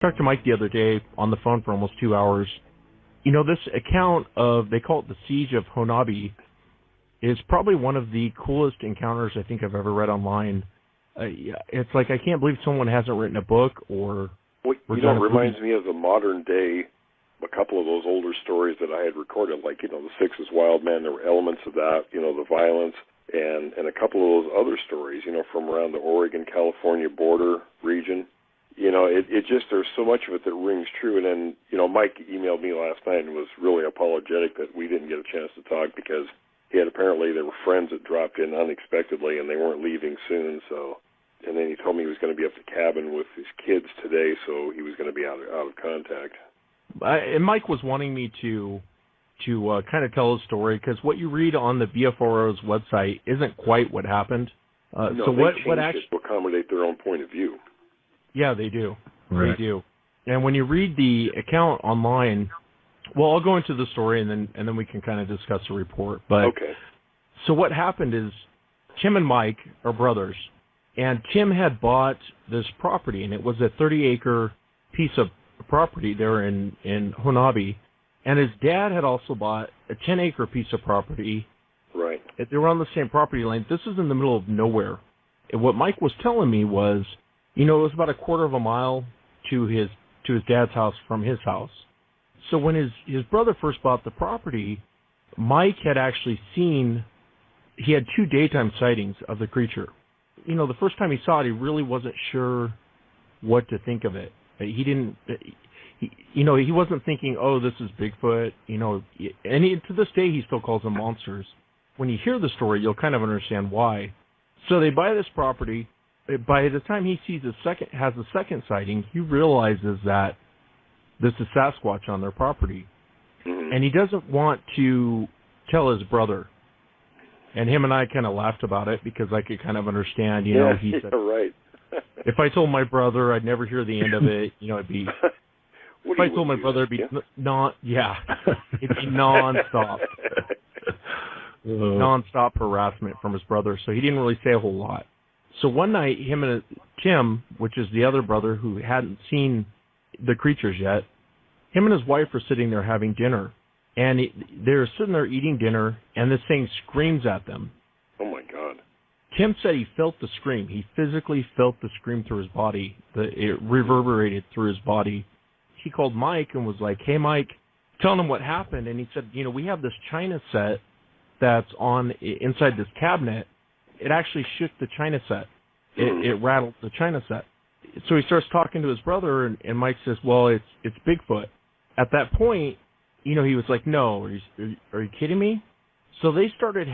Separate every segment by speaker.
Speaker 1: talked to Mike the other day on the phone for almost 2 hours. You know, this account of, they call it the Siege of Honabi, is probably one of the coolest encounters I think I've ever read online. It's like I can't believe someone hasn't written a book or...
Speaker 2: Well, you know, it reminds me of the modern day, a couple of those older stories that I had recorded, like, you know, the Sixes Wild Man. There were elements of that, you know, the violence, and a couple of those other stories, you know, from around the Oregon-California border region. You know, it just, there's so much of it that rings true. And then, you know, Mike emailed me last night and was really apologetic that we didn't get a chance to talk because apparently there were friends that dropped in unexpectedly and they weren't leaving soon. So, and then he told me he was going to be up at the cabin with his kids today, so he was going to be out of contact.
Speaker 1: And Mike was wanting me to kind of tell his story, because what you read on the VFRO's website isn't quite what happened.
Speaker 2: No,
Speaker 1: so
Speaker 2: they
Speaker 1: what
Speaker 2: changed
Speaker 1: actually
Speaker 2: it to accommodate their own point of view.
Speaker 1: Yeah, they do.
Speaker 3: Right.
Speaker 1: They do. And when you read the account online, well, I'll go into the story and then we can kind of discuss the report. But
Speaker 2: okay.
Speaker 1: So what happened is Tim and Mike are brothers, and Tim had bought this property, and it was a 30-acre piece of property there in Honabi, and his dad had also bought a 10-acre piece of property.
Speaker 2: Right.
Speaker 1: They were on the same property line. This is in the middle of nowhere. And what Mike was telling me was, you know, it was about a quarter of a mile to his dad's house from his house. So when his brother first bought the property, Mike had actually he had 2 daytime sightings of the creature. You know, the first time he saw it, he really wasn't sure what to think of it. He wasn't thinking, oh, this is Bigfoot, you know, and to this day he still calls them monsters. When you hear the story, you'll kind of understand why. So they buy this property. By the time he has the second sighting, he realizes that this is Sasquatch on their property.
Speaker 2: Mm-hmm.
Speaker 1: And he doesn't want to tell his brother. And him and I kind of laughed about it because I could kind of understand, you know, he said,
Speaker 2: right.
Speaker 1: if I told my brother, I'd never hear the end of it. You know, it'd be, if I told my brother, it'd be it'd be nonstop. Nonstop harassment from his brother. So he didn't really say a whole lot. So one night, him and Tim, which is the other brother who hadn't seen the creatures yet, him and his wife are sitting there having dinner. And they're sitting there eating dinner, and this thing screams at them.
Speaker 2: Oh, my God.
Speaker 1: Tim said he felt the scream. He physically felt the scream through his body. It reverberated through his body. He called Mike and was like, hey, Mike, telling him what happened. And he said, you know, we have this china set that's inside this cabinet. It actually shook the china set. It rattled the china set. So he starts talking to his brother, and Mike says, well, it's Bigfoot. At that point, you know, he was like, no, are you kidding me? So they started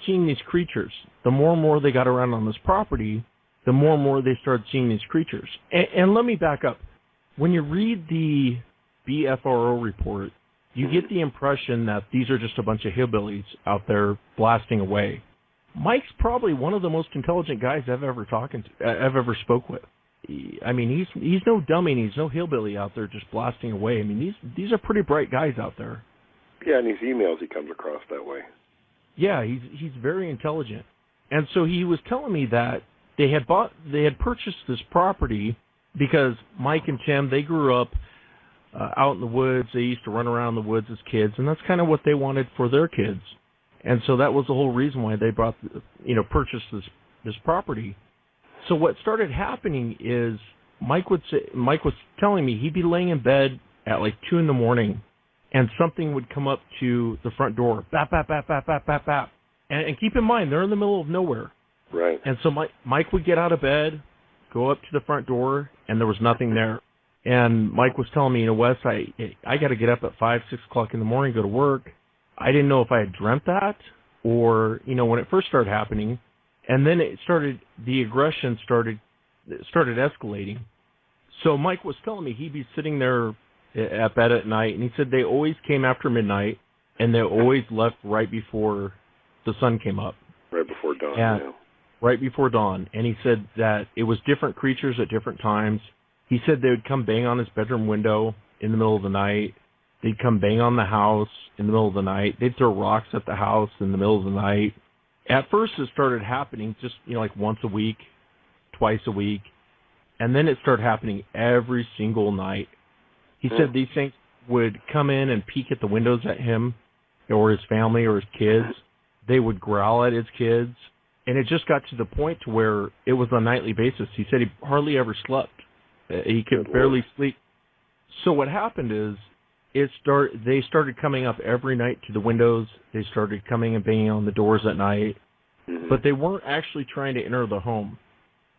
Speaker 1: seeing these creatures. The more and more they got around on this property, the more and more they started seeing these creatures. And let me back up. When you read the BFRO report, you get the impression that these are just a bunch of hillbillies out there blasting away. Mike's probably one of the most intelligent guys I've ever spoke with. I mean, he's no dummy, and he's no hillbilly out there just blasting away. I mean, these are pretty bright guys out there.
Speaker 2: Yeah, and his emails, he comes across that way.
Speaker 1: Yeah, he's very intelligent. And so he was telling me that they had purchased this property because Mike and Tim, they grew up out in the woods. They used to run around the woods as kids, and that's kind of what they wanted for their kids. And so that was the whole reason why they purchased this property. So what started happening is Mike was telling me he'd be laying in bed at like 2 a.m, and something would come up to the front door, bap, bap, bap, bap, bap, bap, bap. And keep in mind, they're in the middle of nowhere.
Speaker 2: Right.
Speaker 1: And so Mike would get out of bed, go up to the front door, and there was nothing there. And Mike was telling me, you know, Wes, I got to get up at 5, 6 o'clock in the morning, go to work. I didn't know if I had dreamt that or, you know, when it first started happening. And then the aggression started escalating. So Mike was telling me he'd be sitting there at bed at night, and he said they always came after midnight, and they always left right before the sun came up.
Speaker 2: Right before dawn,
Speaker 1: yeah. Right before dawn. And he said that it was different creatures at different times. He said they would come bang on his bedroom window in the middle of the night. They'd come bang on the house in the middle of the night. They'd throw rocks at the house in the middle of the night. At first, it started happening just, you know, like once a week, twice a week. And then it started happening every single night. He said these things would come in and peek at the windows at him or his family or his kids. They would growl at his kids. And it just got to the point to where it was on a nightly basis. He said he hardly ever slept. He could barely sleep. So what happened is they started coming up every night to the windows. They started coming and banging on the doors at night. But they weren't actually trying to enter the home.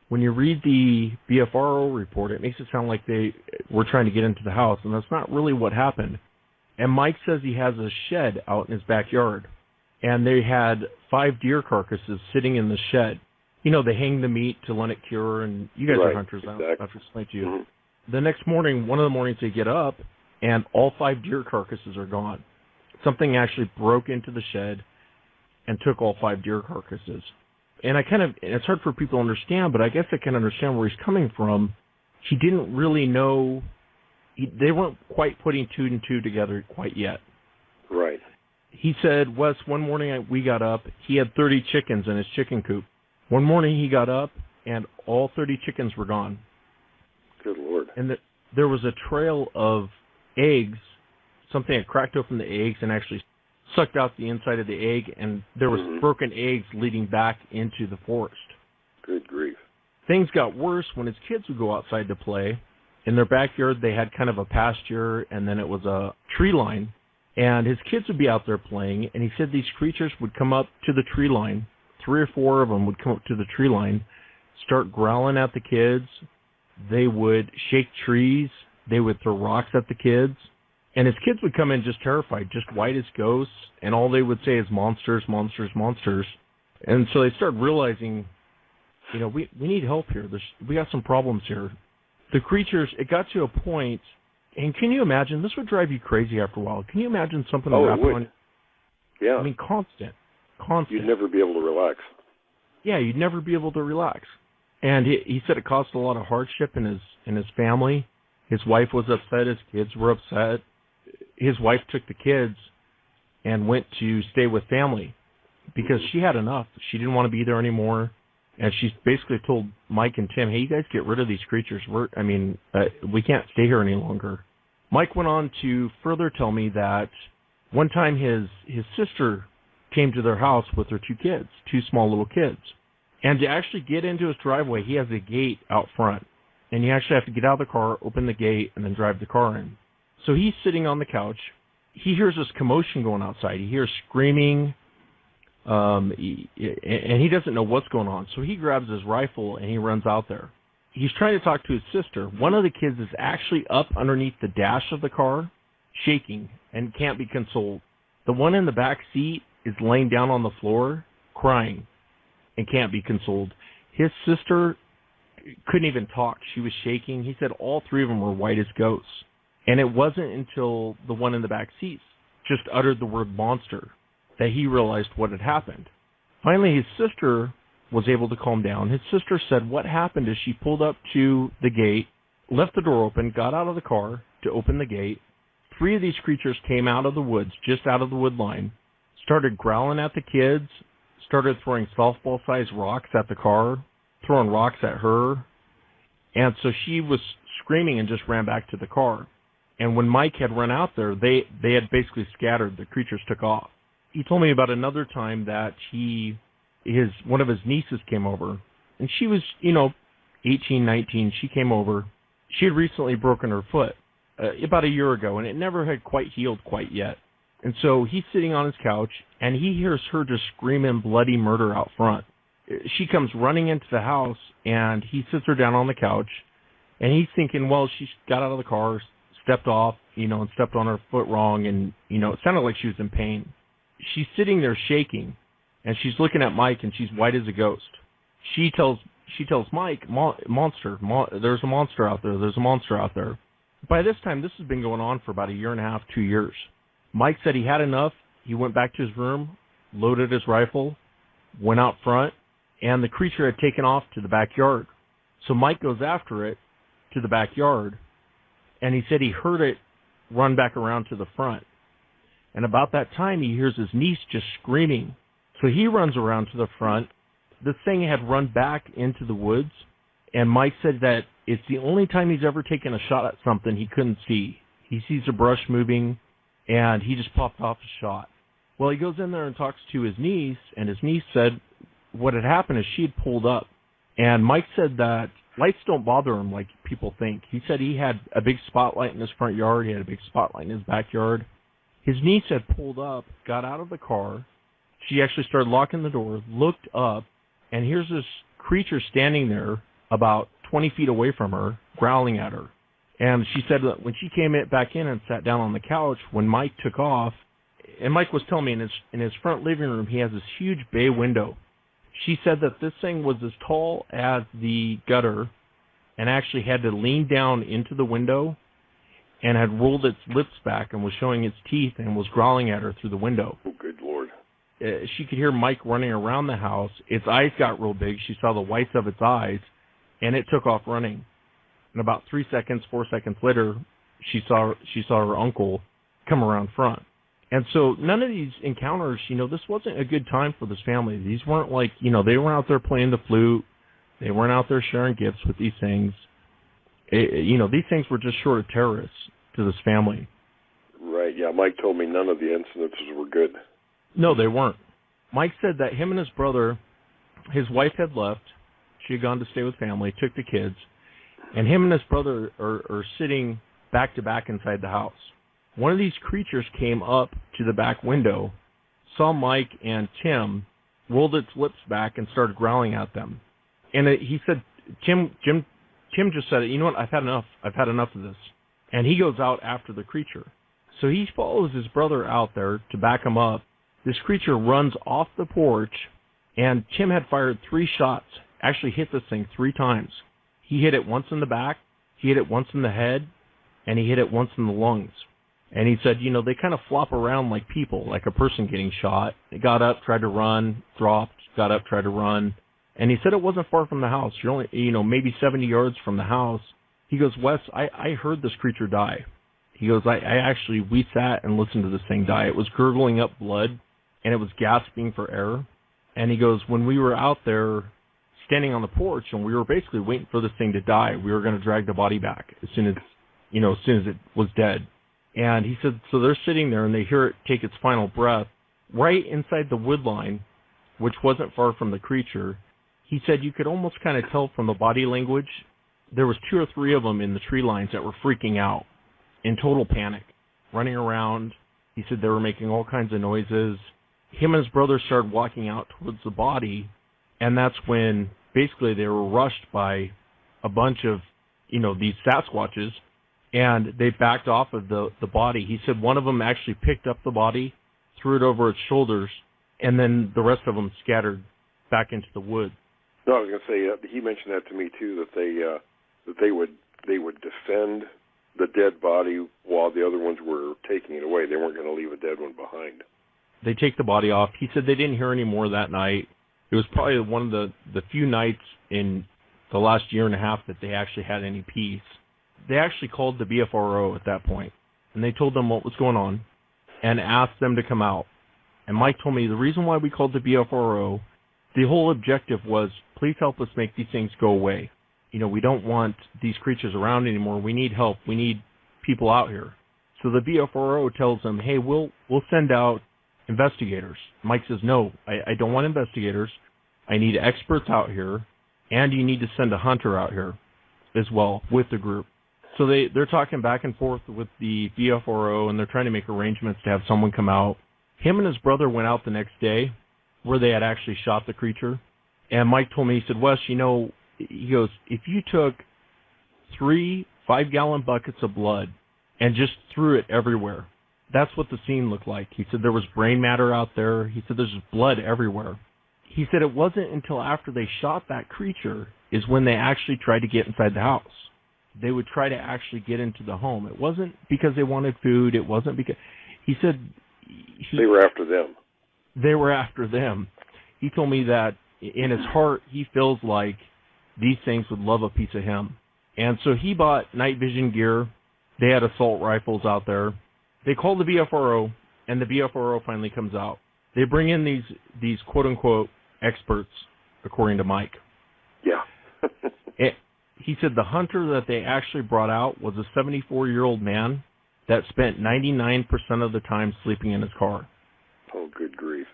Speaker 1: When you read the BFRO report, it makes it sound like they were trying to get into the house, and that's not really what happened. And Mike says he has a shed out in his backyard, and they had 5 deer carcasses sitting in the shed. You know, they hang the meat to let it cure, and you guys are hunters. Exactly. I don't have to explain to you. The next morning, one of the mornings they get up, and all 5 deer carcasses are gone. Something actually broke into the shed and took all 5 deer carcasses. And it's hard for people to understand, but I guess I can understand where he's coming from. He didn't really know, they weren't quite putting 2 and 2 together quite yet.
Speaker 2: Right.
Speaker 1: He said, Wes, one morning we got up, he had 30 chickens in his chicken coop. One morning he got up, and all 30 chickens were gone.
Speaker 2: Good Lord.
Speaker 1: And there was a trail of eggs, something had cracked open the eggs and actually sucked out the inside of the egg, and there was broken eggs leading back into the forest.
Speaker 2: Good grief.
Speaker 1: Things got worse when his kids would go outside to play. In their backyard, they had kind of a pasture, and then it was a tree line, and his kids would be out there playing, and he said these creatures would come up to the tree line. 3 or 4 of them would come up to the tree line, start growling at the kids. They would shake trees. They would throw rocks at the kids. And his kids would come in just terrified, just white as ghosts, and all they would say is monsters, monsters, monsters. And so they started realizing, you know, we need help here. We got some problems here. The creatures, it got to a point, and can you imagine, this would drive you crazy after a while. Can you imagine something that happened on?
Speaker 2: Yeah.
Speaker 1: I mean, constant.
Speaker 2: You'd never be able to relax.
Speaker 1: Yeah, you'd never be able to relax. And he said it caused a lot of hardship in his family. His wife was upset. His kids were upset. His wife took the kids and went to stay with family because she had enough. She didn't want to be there anymore. And she basically told Mike and Tim, hey, you guys get rid of these creatures. We can't stay here any longer. Mike went on to further tell me that one time his sister came to their house with her 2 kids, 2 small little kids. And to actually get into his driveway, he has a gate out front. And you actually have to get out of the car, open the gate, and then drive the car in. So he's sitting on the couch. He hears this commotion going outside. He hears screaming, and he doesn't know what's going on. So he grabs his rifle, and he runs out there. He's trying to talk to his sister. One of the kids is actually up underneath the dash of the car, shaking, and can't be consoled. The one in the back seat is laying down on the floor, crying, and can't be consoled. His sister couldn't even talk. She was shaking. He said all 3 of them were white as ghosts. And it wasn't until the one in the back seat just uttered the word monster that he realized what had happened. Finally, his sister was able to calm down. His sister said what happened is she pulled up to the gate, left the door open, got out of the car to open the gate. 3 of these creatures came out of the woods, just out of the wood line, started growling at the kids, started throwing softball-sized rocks at the car, throwing rocks at her. And so she was screaming and just ran back to the car. And when Mike had run out there, they had basically scattered. The creatures took off. He told me about another time that one of his nieces came over, and she was, 18, 19. She came over. She had recently broken her foot about a year ago, and it never had quite healed quite yet. And so he's sitting on his couch, and he hears her just screaming bloody murder out front. She comes running into the house, and he sits her down on the couch, and he's thinking, well, she got out of the car, stepped off, and stepped on her foot wrong, and, it sounded like she was in pain. She's sitting there shaking, and she's looking at Mike, and she's white as a ghost. She tells Mike, monster, there's a monster out there, there's a monster out there. By this time, this has been going on for about a year and a half, 2 years. Mike said he had enough. He went back to his room, loaded his rifle, went out front, and the creature had taken off to the backyard. So Mike goes after it to the backyard, and he said he heard it run back around to the front. And about that time, he hears his niece just screaming. So he runs around to the front. The thing had run back into the woods, And Mike said that it's the only time he's ever taken a shot at something he couldn't see. He sees a brush moving, and he just popped off a shot. Well, he goes in there and talks to his niece, and his niece said what had happened is she had pulled up. And Mike said that lights don't bother him like people think. He said he had a big spotlight in his front yard. He had a big spotlight in his backyard. His niece had pulled up, got out of the car. She actually started locking the door, looked up, and here's this creature standing there about 20 feet away from her, growling at her. And she said that when she came back in and sat down on the couch, when Mike took off, and Mike was telling me in his front living room, he has this huge bay window. She said that this thing was as tall as the gutter and actually had to lean down into the window and had rolled its lips back and was showing its teeth and was growling at her through the window.
Speaker 2: Oh, good Lord.
Speaker 1: She could hear Mike running around the house. Its eyes got real big. She saw the whites of its eyes, and it took off running. And about 4 seconds later, she saw her uncle come around front. And so none of these encounters, this wasn't a good time for this family. These weren't like, they weren't out there playing the flute. They weren't out there sharing gifts with these things. These things were just short of terrorists to this family.
Speaker 2: Right, yeah. Mike told me none of the incidences were good.
Speaker 1: No, they weren't. Mike said that him and his brother, his wife had left. She had gone to stay with family, took the kids. And him and his brother are sitting back to back inside the house. One of these creatures came up to the back window, saw Mike and Tim, rolled its lips back, and started growling at them. And he said, Tim just said, you know what, I've had enough of this. And he goes out after the creature. So he follows his brother out there to back him up. This creature runs off the porch, and Tim had fired 3 shots, actually hit this thing 3 times. He hit it once in the back, he hit it once in the head, and he hit it once in the lungs. And he said, they kind of flop around like people, like a person getting shot. They got up, tried to run, dropped, got up, tried to run. And he said it wasn't far from the house. You're only, maybe 70 yards from the house. He goes, Wes, I heard this creature die. He goes, we sat and listened to this thing die. It was gurgling up blood, and it was gasping for air. And he goes, when we were out there standing on the porch, and we were basically waiting for this thing to die, we were going to drag the body back as soon as it was dead. And he said, so they're sitting there, and they hear it take its final breath right inside the wood line, which wasn't far from the creature. He said you could almost kind of tell from the body language. There was 2 or 3 of them in the tree lines that were freaking out, in total panic, running around. He said they were making all kinds of noises. Him and his brother started walking out towards the body, and that's when basically they were rushed by a bunch of, these Sasquatches, and they backed off of the body. He said one of them actually picked up the body, threw it over its shoulders, and then the rest of them scattered back into the woods.
Speaker 2: No, I was going to say, he mentioned that to me too, that they would defend the dead body while the other ones were taking it away. They weren't going to leave a dead one behind.
Speaker 1: They take the body off. He said they didn't hear any more that night. It was probably one of the few nights in the last year and a half that they actually had any peace. They actually called the BFRO at that point, and they told them what was going on and asked them to come out. And Mike told me the reason why we called the BFRO, the whole objective was, please help us make these things go away. We don't want these creatures around anymore. We need help. We need people out here. So the BFRO tells them, hey, we'll send out investigators. Mike says, no, I don't want investigators. I need experts out here, and you need to send a hunter out here as well with the group. So they're talking back and forth with the BFRO, and they're trying to make arrangements to have someone come out. Him and his brother went out the next day where they had actually shot the creature. And Mike told me, he said, Wes, he goes, if you took 3 5-gallon buckets of blood and just threw it everywhere, that's what the scene looked like. He said there was brain matter out there. He said there's blood everywhere. He said it wasn't until after they shot that creature is when they actually tried to get inside the house. They would try to actually get into the home. It wasn't because they wanted food. It wasn't because... He said...
Speaker 2: They were after them.
Speaker 1: They were after them. He told me that in his heart, he feels like these things would love a piece of him. And so he bought night vision gear. They had assault rifles out there. They called the BFRO, and the BFRO finally comes out. They bring in these quote-unquote experts, according to Mike.
Speaker 2: Yeah.
Speaker 1: He said the hunter that they actually brought out was a 74-year-old man that spent 99% of the time sleeping in his car.
Speaker 2: Oh, good grief.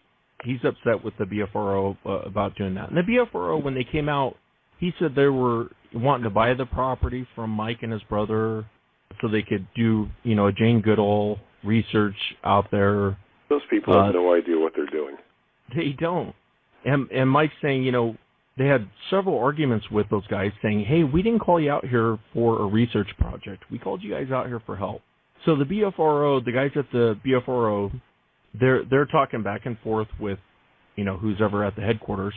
Speaker 1: He's upset with the BFRO about doing that. And the BFRO, when they came out, he said they were wanting to buy the property from Mike and his brother so they could do, a Jane Goodall research out there.
Speaker 2: Those people have no idea what they're doing.
Speaker 1: They don't. And Mike's saying, they had several arguments with those guys saying, hey, we didn't call you out here for a research project. We called you guys out here for help. So the BFRO, the guys at the BFRO, they're talking back and forth with, who's ever at the headquarters.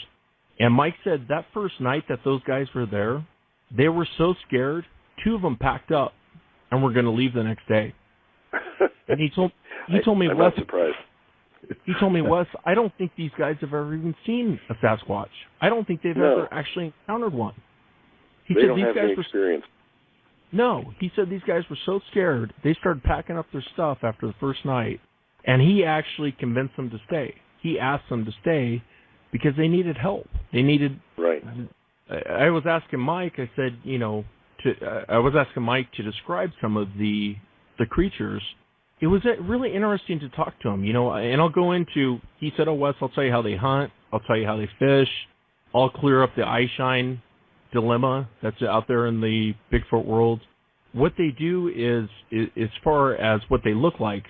Speaker 1: And Mike said that first night that those guys were there, they were so scared, 2 of them packed up and were going to leave the next day. And he told me,
Speaker 2: I'm
Speaker 1: Wes,
Speaker 2: not surprised.
Speaker 1: He told me, Wes, I don't think these guys have ever even seen a Sasquatch. I don't think they've ever actually encountered one.
Speaker 2: They don't have any experience.
Speaker 1: No, he said these guys were so scared, they started packing up their stuff after the first night, and he actually convinced them to stay. He asked them to stay because they needed help. They needed...
Speaker 2: Right.
Speaker 1: I was asking Mike, I said, I was asking Mike to describe some of the creatures. It was really interesting to talk to him, and I'll go into, he said, Wes, I'll tell you how they hunt, I'll tell you how they fish, I'll clear up the eye shine dilemma that's out there in the Bigfoot world. What they do is as far as what they look like,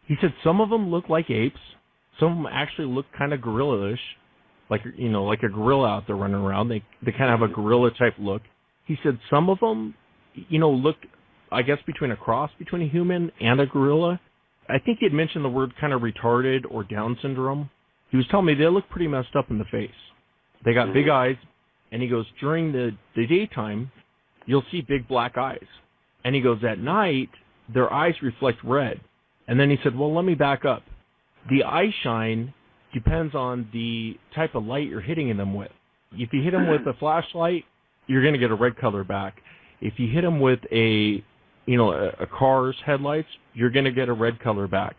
Speaker 1: he said some of them look like apes, some of them actually look kind of gorilla-ish, like a gorilla out there running around. They kind of have a gorilla-type look. He said some of them, look, I guess, between a cross between a human and a gorilla. I think he had mentioned the word kind of retarded or Down syndrome. He was telling me they look pretty messed up in the face. They got big eyes, and he goes, during the daytime, you'll see big black eyes. And he goes, at night, their eyes reflect red. And then he said, well, let me back up. The eye shine depends on the type of light you're hitting them with. If you hit them with a flashlight, you're going to get a red color back. If you hit them with a car's headlights, you're going to get a red color back.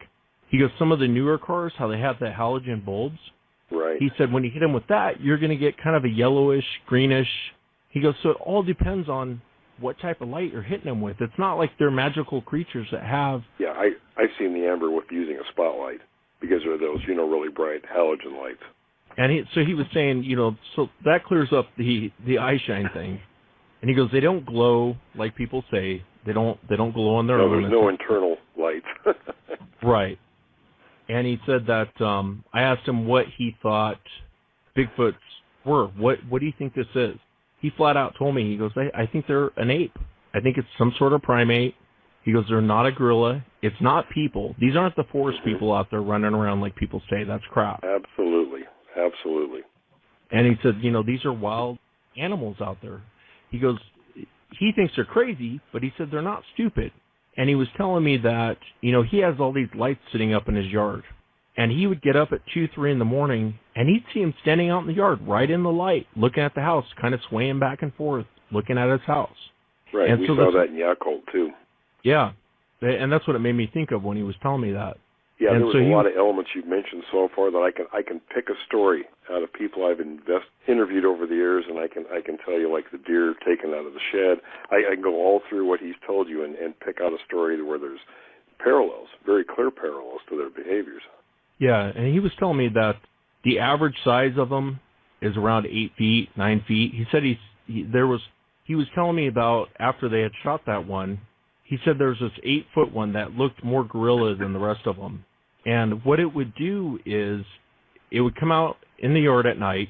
Speaker 1: He goes, some of the newer cars, how they have the halogen bulbs.
Speaker 2: Right.
Speaker 1: He said, when you hit them with that, you're going to get kind of a yellowish, greenish. He goes, so it all depends on what type of light you're hitting them with. It's not like they're magical creatures that have...
Speaker 2: Yeah, I've seen the amber with using a spotlight because of those, really bright halogen lights.
Speaker 1: And so he was saying, so that clears up the eye shine thing. And he goes, they don't glow like people say. They don't glow on their own.
Speaker 2: There's no internal light.
Speaker 1: Right. And he said that I asked him what he thought Bigfoots were. What do you think this is? He flat out told me, he goes, I think they're an ape. I think it's some sort of primate. He goes, they're not a gorilla. It's not people. These aren't the forest people out there running around like people say. That's crap.
Speaker 2: Absolutely. Absolutely.
Speaker 1: And he said, these are wild animals out there. He goes, he thinks they're crazy, but he said they're not stupid. And he was telling me that, he has all these lights sitting up in his yard. And he would get up at 2, 3 in the morning, and he'd see him standing out in the yard, right in the light, looking at the house, kind of swaying back and forth, looking at his house.
Speaker 2: Right, and we saw that in Yakult, too.
Speaker 1: Yeah, and that's what it made me think of when he was telling me that.
Speaker 2: Yeah, and there was a lot of elements you've mentioned so far that I can pick a story out of people I've interviewed over the years, and I can tell you, like the deer taken out of the shed. I can go all through what he's told you and pick out a story where there's parallels, very clear parallels to their behaviors. Yeah,
Speaker 1: and he was telling me that the average size of them is around 8 feet, 9 feet. He said he was telling me about after they had shot that one. He said there's this 8-foot one that looked more gorilla than the rest of them. And what it would do is it would come out in the yard at night,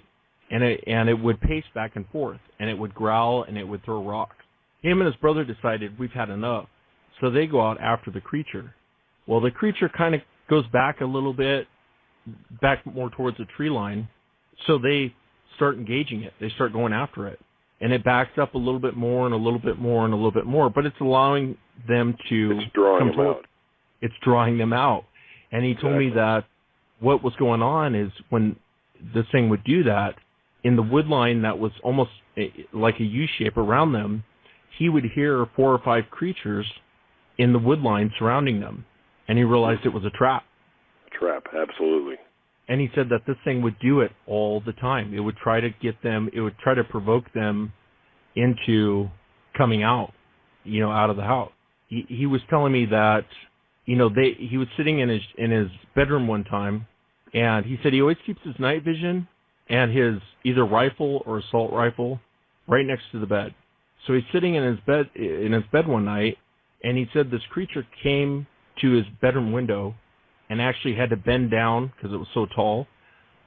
Speaker 1: and it would pace back and forth, and it would growl, and it would throw rocks. Him and his brother decided we've had enough, so they go out after the creature. Well, the creature kind of goes back a little bit, back more towards the tree line, so they start engaging it. They start going after it. And it backs up a little bit more and a little bit more and a little bit more, but it's allowing them to...
Speaker 2: It's drawing them out.
Speaker 1: It's drawing them out. And he told me that what was going on is when this thing would do that, in the wood line that was almost like a U-shape around them, he would hear 4 or 5 creatures in the wood line surrounding them. And he realized it was a trap.
Speaker 2: A trap, absolutely.
Speaker 1: And he said that this thing would do it all the time. It would try to get them, it would try to provoke them into coming out, out of the house. He was telling me that, he was sitting in his bedroom one time, and he said he always keeps his night vision and his either rifle or assault rifle right next to the bed. So he's sitting in his bed one night, and he said this creature came to his bedroom window and actually had to bend down because it was so tall,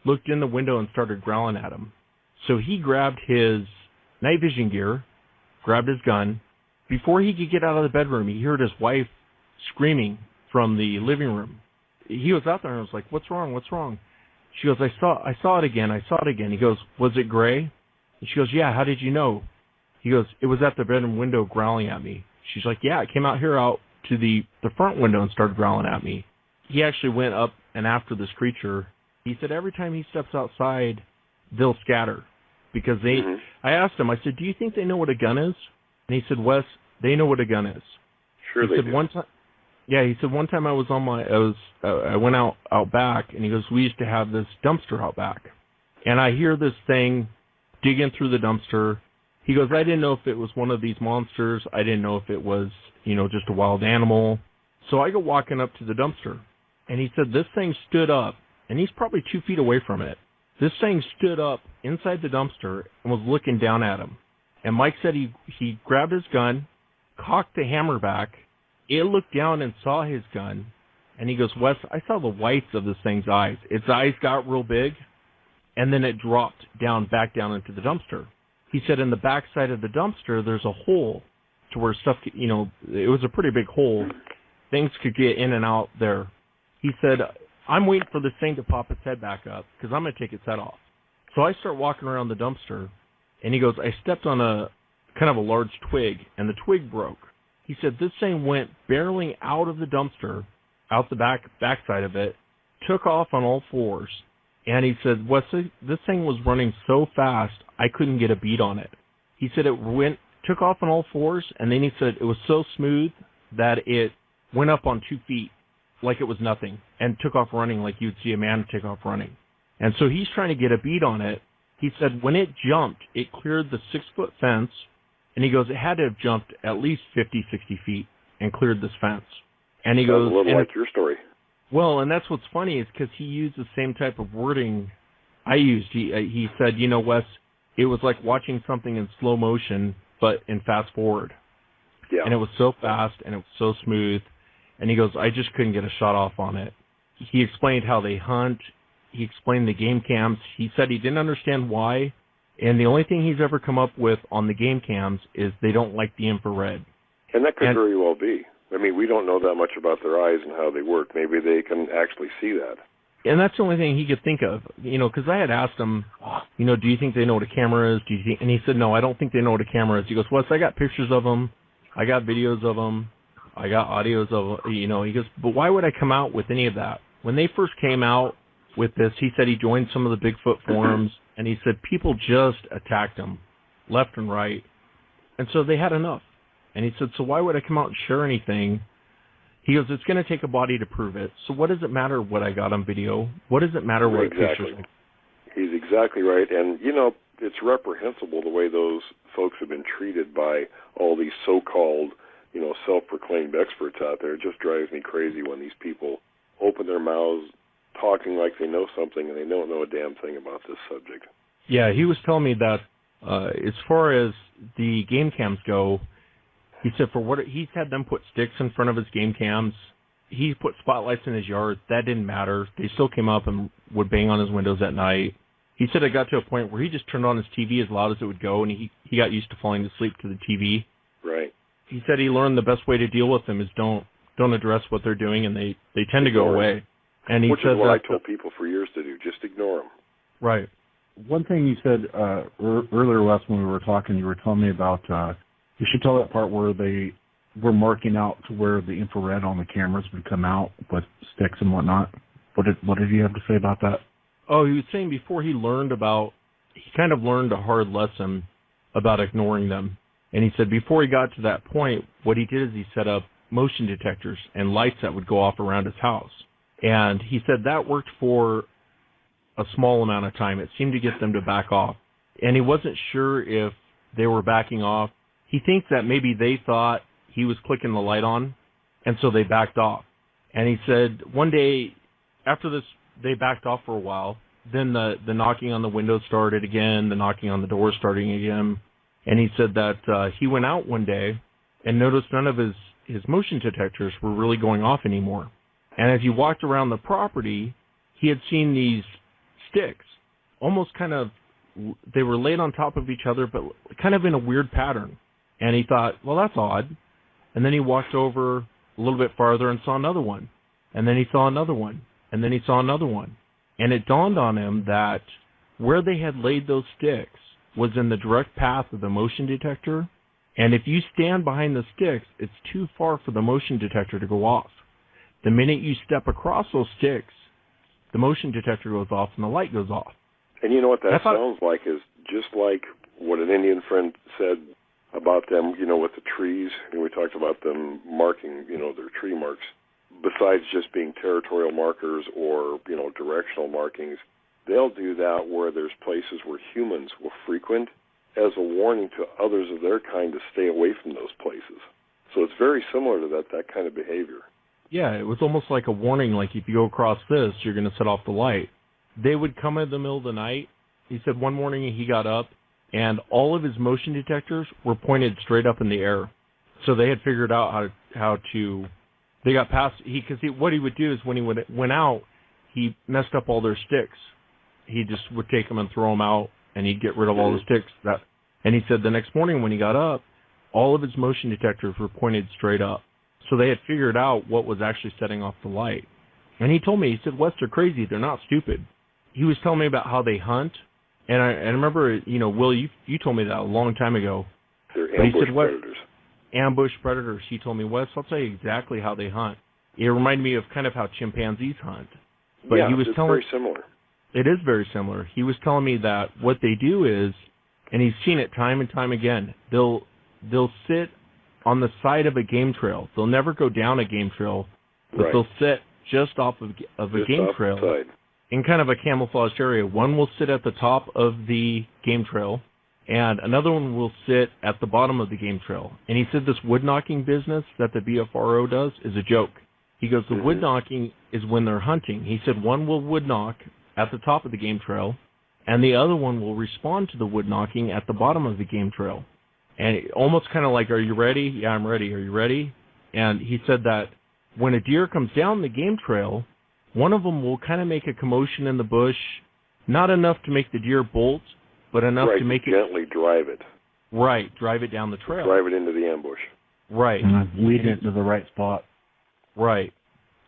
Speaker 1: looked in the window and started growling at him. So he grabbed his night vision gear, grabbed his gun. Before he could get out of the bedroom, he heard his wife screaming from the living room. He was out there and was like, "What's wrong? What's wrong?" She goes, I saw it again. I saw it again. He goes, "Was it gray?" And she goes, "Yeah, how did you know?" He goes, "It was at the bedroom window growling at me." She's like, "Yeah, it came out here out to the front window and started growling at me." He actually went up and after this creature. He said every time he steps outside, they'll scatter. Because I asked him, I said, "Do you think they know what a gun is?" And he said, "Wes, they know what a gun is."
Speaker 2: Sure, they do.
Speaker 1: He said one time I went out back, and he goes, "We used to have this dumpster out back, and I hear this thing digging through the dumpster." He goes, "I didn't know if it was one of these monsters. I didn't know if it was, just a wild animal." So I go walking up to the dumpster, and he said this thing stood up, and he's probably 2 feet away from it. This thing stood up inside the dumpster and was looking down at him. And Mike said he grabbed his gun, cocked the hammer back. It looked down and saw his gun. And he goes, "Wes, I saw the whites of this thing's eyes. Its eyes got real big, and then it dropped back down into the dumpster." He said in the back side of the dumpster, there's a hole to where stuff, it was a pretty big hole. Things could get in and out there. He said, "I'm waiting for this thing to pop its head back up because I'm going to take its head off." So I start walking around the dumpster, and he goes, "I stepped on a kind of a large twig, and the twig broke." He said this thing went barreling out of the dumpster, out the backside of it, took off on all fours. And he said, "Wes, this thing was running so fast, I couldn't get a beat on it." He said it took off on all fours, and then he said it was so smooth that it went up on 2 feet like it was nothing and took off running like you'd see a man take off running. And so he's trying to get a beat on it. He said when it jumped, it cleared the 6-foot fence, and he goes, it had to have jumped at least 50, 60 feet and cleared this fence. And he goes,
Speaker 2: a little like your story.
Speaker 1: Well, and that's what's funny is because he used the same type of wording I used. He said, Wes, it was like watching something in slow motion, but in fast forward.
Speaker 2: Yeah.
Speaker 1: And it was so fast and it was so smooth. And he goes, I just couldn't get a shot off on it. He explained how they hunt. He explained the game cams. He said he didn't understand why. And the only thing he's ever come up with on the game cams is they don't like the infrared.
Speaker 2: And that could very well be. I mean, we don't know that much about their eyes and how they work. Maybe they can actually see that.
Speaker 1: And that's the only thing he could think of, because I had asked him, do you think they know what a camera is? And he said, no, I don't think they know what a camera is. He goes, Wes, I got pictures of them. I got videos of them. I got audios of them. He goes, but why would I come out with any of that? When they first came out with this, he said he joined some of the Bigfoot forums, and he said people just attacked him left and right. And so they had enough. And he said, so why would I come out and share anything? He goes, it's going to take a body to prove it. So what does it matter what I got on video? What does it matter what pictures?
Speaker 2: He's exactly right. And, it's reprehensible the way those folks have been treated by all these so-called, self-proclaimed experts out there. It just drives me crazy when these people open their mouths talking like they know something and they don't know a damn thing about this subject. Yeah,
Speaker 1: he was telling me that as far as the game cams go, he said he's had them put sticks in front of his game cams. He put spotlights in his yard. That didn't matter. They still came up and would bang on his windows at night. He said it got to a point where he just turned on his TV as loud as it would go, and he got used to falling asleep to the TV.
Speaker 2: Right.
Speaker 1: He said he learned the best way to deal with them is don't address what they're doing, and they tend to go away. And he
Speaker 2: Which
Speaker 1: says
Speaker 2: is what I told people for years to do. Just ignore them.
Speaker 1: Right.
Speaker 3: One thing you said earlier, Wes, when we were talking, you were telling me about you should tell that part where they were marking out to where the infrared on the cameras would come out with sticks and whatnot. What did you have to say about that?
Speaker 1: Oh, he was saying before he kind of learned a hard lesson about ignoring them. And he said before he got to that point, what he did is he set up motion detectors and lights that would go off around his house. And he said that worked for a small amount of time. It seemed to get them to back off. And he wasn't sure if they were backing off. He thinks that maybe they thought he was clicking the light on, and so they backed off. And he said one day after this, they backed off for a while. Then the knocking on the window started again, the knocking on the door starting again. And he said that he went out one day and noticed none of his motion detectors were really going off anymore. And as he walked around the property, he had seen these sticks, almost kind of, they were laid on top of each other, but kind of in a weird pattern. And he thought, well, that's odd. And then he walked over a little bit farther and saw another one. And then he saw another one. And then he saw another one. And it dawned on him that where they had laid those sticks was in the direct path of the motion detector. And if you stand behind the sticks, it's too far for the motion detector to go off. The minute you step across those sticks, the motion detector goes off and the light goes off.
Speaker 2: And you know what that sounds like is just like what an Indian friend said about them, with the trees. We talked about them marking, their tree marks. Besides just being territorial markers or, directional markings, they'll do that where there's places where humans will frequent as a warning to others of their kind to stay away from those places. So it's very similar to that kind of behavior.
Speaker 1: Yeah, it was almost like a warning, like if you go across this, you're going to set off the light. They would come in the middle of the night. He said one morning he got up, and all of his motion detectors were pointed straight up in the air. So they had figured out how to they got past, what he would do is when he went out, he messed up all their sticks. He just would take them and throw them out, and he'd get rid of all the sticks. And he said the next morning when he got up, all of his motion detectors were pointed straight up. So they had figured out what was actually setting off the light. And he told me, he said, Wes, they're crazy. They're not stupid. He was telling me about how they hunt. And I remember, Will, you told me that a long time ago.
Speaker 2: They're ambush predators.
Speaker 1: Ambush predators. He told me, Wes, I'll tell you exactly how they hunt. It reminded me of kind of how chimpanzees hunt. But
Speaker 2: yeah,
Speaker 1: he was
Speaker 2: it's
Speaker 1: telling,
Speaker 2: very similar.
Speaker 1: It is very similar. He was telling me that what they do is, and he's seen it time and time again, they'll sit on the side of a game trail. They'll never go down a game trail, but they'll sit just off of a game trail in kind of a camouflaged area. One will sit at the top of the game trail, and another one will sit at the bottom of the game trail. And he said this wood knocking business that the BFRO does is a joke. He goes, the wood knocking is when they're hunting. He said one will wood knock at the top of the game trail, and the other one will respond to the wood knocking at the bottom of the game trail. And almost kind of like, are you ready? Yeah, I'm ready. Are you ready? And he said that when a deer comes down the game trail, one of them will kind of make a commotion in the bush, not enough to make the deer bolt, but enough to make
Speaker 2: gently drive it.
Speaker 1: Right, drive it down the trail.
Speaker 2: Drive it into the ambush.
Speaker 1: Right.
Speaker 3: And lead it to the right spot.
Speaker 1: Right.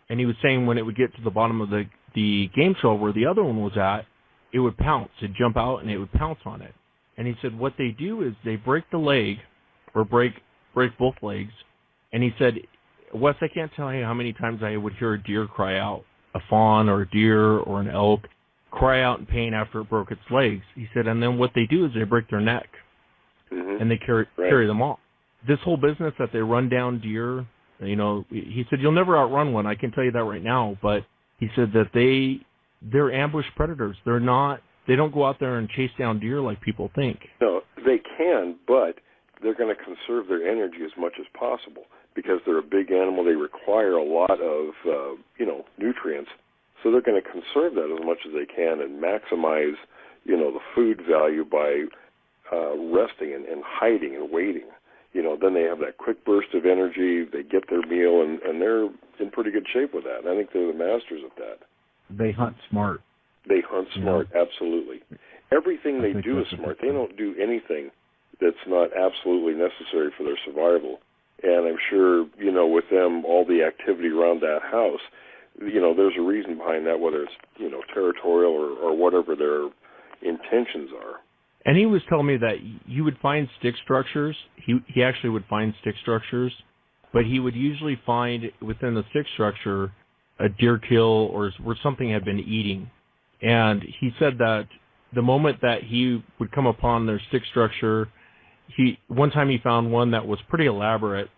Speaker 1: And he was saying when it would get to the bottom of the game trail where the other one was at, it would pounce. It'd jump out and it would pounce on it. And he said what they do is they break the leg or break both legs. And he said, Wes, I can't tell you how many times I would hear a deer cry out, a fawn or a deer or an elk cry out in pain after it broke its legs. He said, and then what they do is they break their neck and they carry them off. This whole business that they run down deer, he said, you'll never outrun one. I can tell you that right now. But he said that they're ambush predators. They don't go out there and chase down deer like people think.
Speaker 2: No, they can, but they're going to conserve their energy as much as possible because they're a big animal. They require a lot of, nutrients. So they're going to conserve that as much as they can and maximize, the food value by resting and hiding and waiting. Then they have that quick burst of energy. They get their meal, and they're in pretty good shape with that. And I think they're the masters of that.
Speaker 3: They hunt smart.
Speaker 2: They hunt smart, absolutely. Everything they do is smart. They don't do anything that's not absolutely necessary for their survival. And I'm sure, with them, all the activity around that house, there's a reason behind that, whether it's, territorial or whatever their intentions are.
Speaker 1: And he was telling me that you would find stick structures. He actually would find stick structures, but he would usually find within the stick structure a deer kill or where something had been eating. And he said that the moment that he would come upon their stick structure, one time he found one that was pretty elaborate,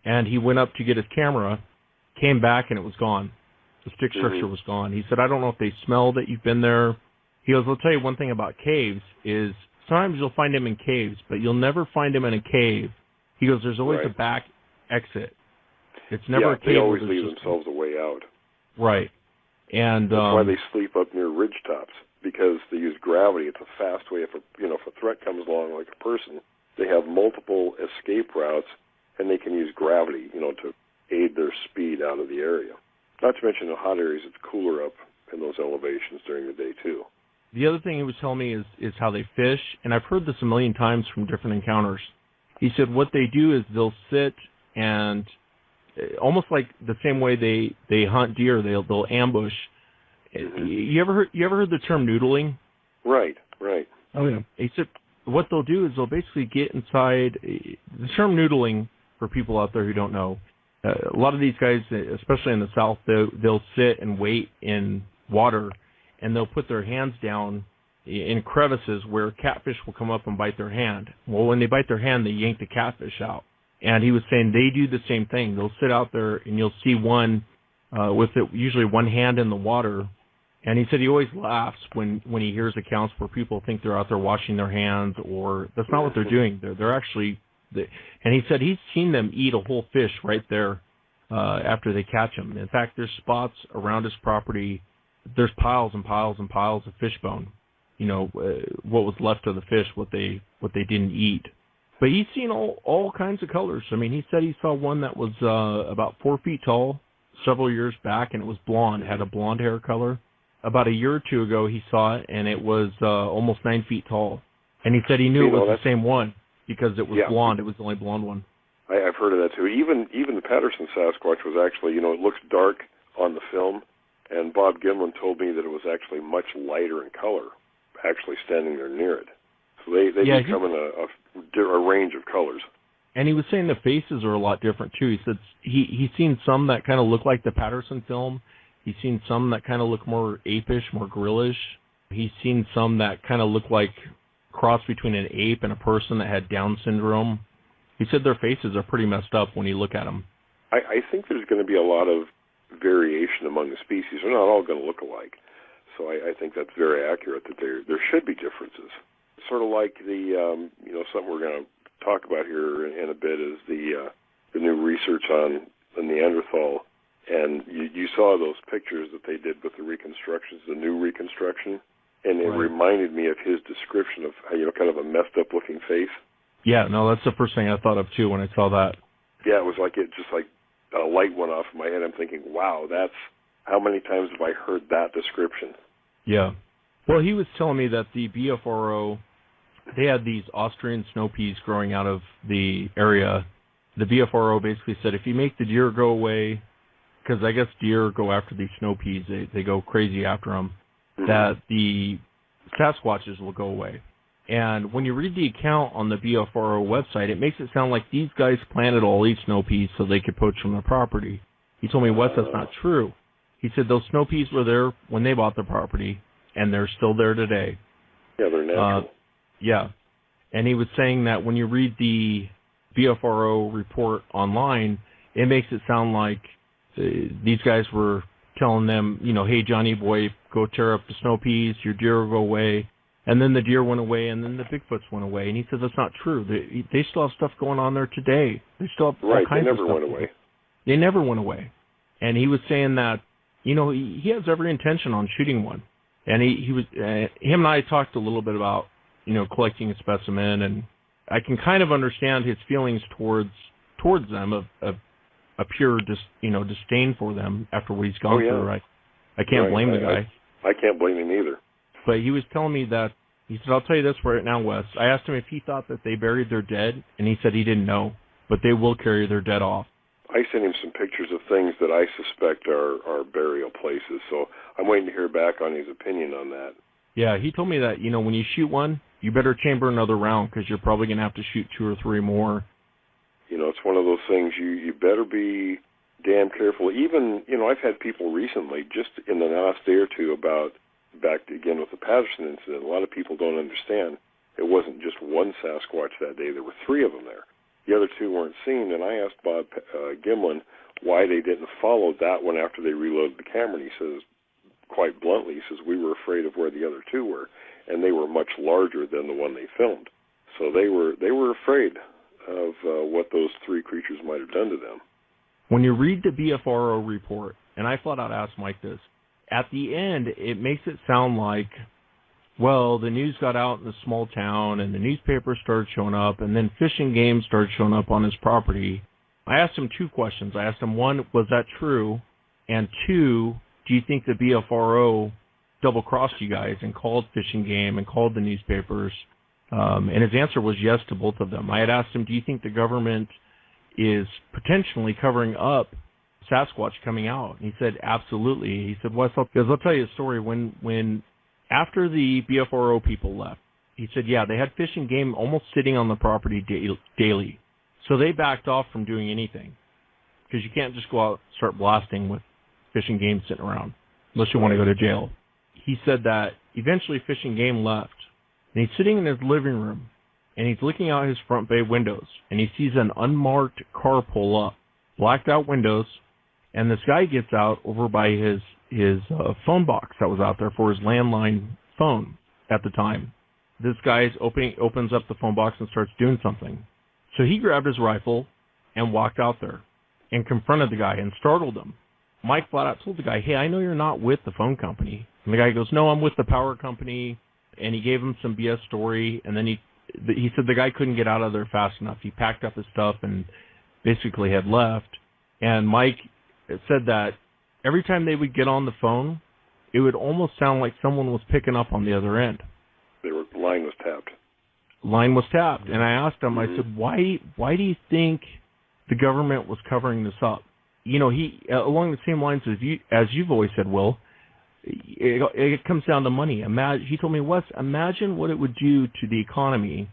Speaker 1: and he went up to get his camera, came back, and it was gone. The stick structure was gone. He said, I don't know if they smell that you've been there. He goes, I'll tell you one thing about caves is sometimes you'll find them in caves, but you'll never find them in a cave. He goes, there's always a back exit. It's never a cave.
Speaker 2: They always leave themselves a way out.
Speaker 1: Right. And
Speaker 2: that's why they sleep up near ridge tops, because they use gravity. It's a fast way. If a threat comes along like a person, they have multiple escape routes, and they can use gravity, to aid their speed out of the area. Not to mention in hot areas, it's cooler up in those elevations during the day too.
Speaker 1: The other thing he was telling me is how they fish, and I've heard this a million times from different encounters. He said what they do is they'll sit and almost like the same way they hunt deer, they'll ambush. Mm-hmm. You ever heard the term noodling?
Speaker 2: Right.
Speaker 1: Oh yeah. He said what they'll do is they'll basically get inside. The term noodling, for people out there who don't know, a lot of these guys, especially in the South, they'll sit and wait in water, and they'll put their hands down in crevices where catfish will come up and bite their hand. Well, when they bite their hand, they yank the catfish out. And he was saying they do the same thing. They'll sit out there, and you'll see one with usually one hand in the water. And he said he always laughs when he hears accounts where people think they're out there washing their hands, or that's not what they're doing. They're actually, and he said he's seen them eat a whole fish right there after they catch them. In fact, there's spots around his property. There's piles and piles and piles of fish bone. What was left of the fish, what they didn't eat. But he's seen all kinds of colors. I mean, he said he saw one that was about 4 feet tall several years back, and it was blonde, had a blonde hair color. About a year or two ago, he saw it, and it was almost 9 feet tall. And he said he knew it was the same one because it was blonde. It was the only blonde one.
Speaker 2: I've heard of that too. Even the Patterson Sasquatch was actually, it looks dark on the film, and Bob Gimlin told me that it was actually much lighter in color, actually standing there near it. So they come in a range of colors.
Speaker 1: And he was saying the faces are a lot different too. He said he's seen some that kind of look like the Patterson film. He's seen some that kind of look more apish, more gorillish. He's seen some that kind of look like cross between an ape and a person that had Down syndrome. He said their faces are pretty messed up when you look at them.
Speaker 2: I think there's going to be a lot of variation among the species. They're not all going to look alike. So I think that's very accurate, that there should be differences. Sort of like the, something we're going to talk about here in a bit is the new research on the Neanderthal. And you saw those pictures that they did with the reconstructions, the new reconstruction, and it reminded me of his description of, kind of a messed up looking face.
Speaker 1: Yeah, no, that's the first thing I thought of too when I saw that.
Speaker 2: Yeah, it was like a light went off in my head. I'm thinking, wow, that's how many times have I heard that description?
Speaker 1: Yeah. Well, he was telling me that the BFRO, they had these Austrian snow peas growing out of the area. The BFRO basically said if you make the deer go away, because I guess deer go after these snow peas, they go crazy after them, that the Sasquatches will go away. And when you read the account on the BFRO website, it makes it sound like these guys planted all these snow peas so they could poach from their property. He told me, Wes, that's not true. He said those snow peas were there when they bought the property, and they're still there today.
Speaker 2: Yeah, they're natural.
Speaker 1: Yeah. And he was saying that when you read the BFRO report online, it makes it sound like these guys were telling them, hey, Johnny boy, go tear up the snow peas, your deer will go away. And then the deer went away, and then the Bigfoots went away. And he said that's not true. They still have stuff going on there today. They still have all kinds of stuff.
Speaker 2: They never went away.
Speaker 1: They never went away. And he was saying that, he has every intention on shooting one. And he was, him and I talked a little bit about, collecting a specimen, and I can kind of understand his feelings towards them of a pure disdain for them after what he's gone through. I can't blame the guy.
Speaker 2: I can't blame him either.
Speaker 1: But he was telling me that, he said, I'll tell you this right now, Wes. I asked him if he thought that they buried their dead, and he said he didn't know, but they will carry their dead off.
Speaker 2: I sent him some pictures of things that I suspect are burial places, so I'm waiting to hear back on his opinion on that.
Speaker 1: Yeah, he told me that, when you shoot one, you better chamber another round, because you're probably going to have to shoot 2 or 3 more.
Speaker 2: It's one of those things you better be damn careful. Even, I've had people recently, just in the last day or two, about, back again with the Patterson incident, a lot of people don't understand. It wasn't just one Sasquatch that day. There were 3 of them there. The other 2 weren't seen, and I asked Bob Gimlin why they didn't follow that one after they reloaded the camera, and he says, quite bluntly, he says, we were afraid of where the other 2 were. and they were much larger than the one they filmed. So they were afraid of what those three creatures might have done to them.
Speaker 1: When you read the BFRO report, and I flat out asked Mike this, at the end it makes it sound like, well, the news got out in the small town and the newspapers started showing up and then Fish and Game started showing up on his property. I asked him two questions. I asked him, one, was that true? And two, do you think the BFRO double-crossed you guys and called Fish and Game and called the newspapers? And his answer was yes to both of them. I had asked him, do you think the government is potentially covering up Sasquatch coming out? And he said, absolutely. He said, well, because I'll tell you a story. When after the BFRO people left, he said, yeah, they had Fish and Game almost sitting on the property daily. So they backed off from doing anything, because you can't just go out and start blasting with Fish and Game sitting around unless you want to go to jail. He said that eventually Fish and Game left, and he's sitting in his living room, and he's looking out his front bay windows, and he sees an unmarked car pull up, blacked out windows, and this guy gets out over by his phone box that was out there for his landline phone at the time. This guy opens up the phone box and starts doing something. So he grabbed his rifle and walked out there and confronted the guy and startled him. Mike flat out told the guy, hey, I know you're not with the phone company. And the guy goes, no, I'm with the power company. And he gave him some BS story. And then he said the guy couldn't get out of there fast enough. He packed up his stuff and basically had left. And Mike said that every time they would get on the phone, it would almost sound like someone was picking up on the other end.
Speaker 2: The line was tapped.
Speaker 1: Line was tapped. And I asked him, I said, why do you think the government was covering this up? You know, he along the same lines as you've always said, Will, it comes down to money. He told me, Wes, imagine what it would do to the economy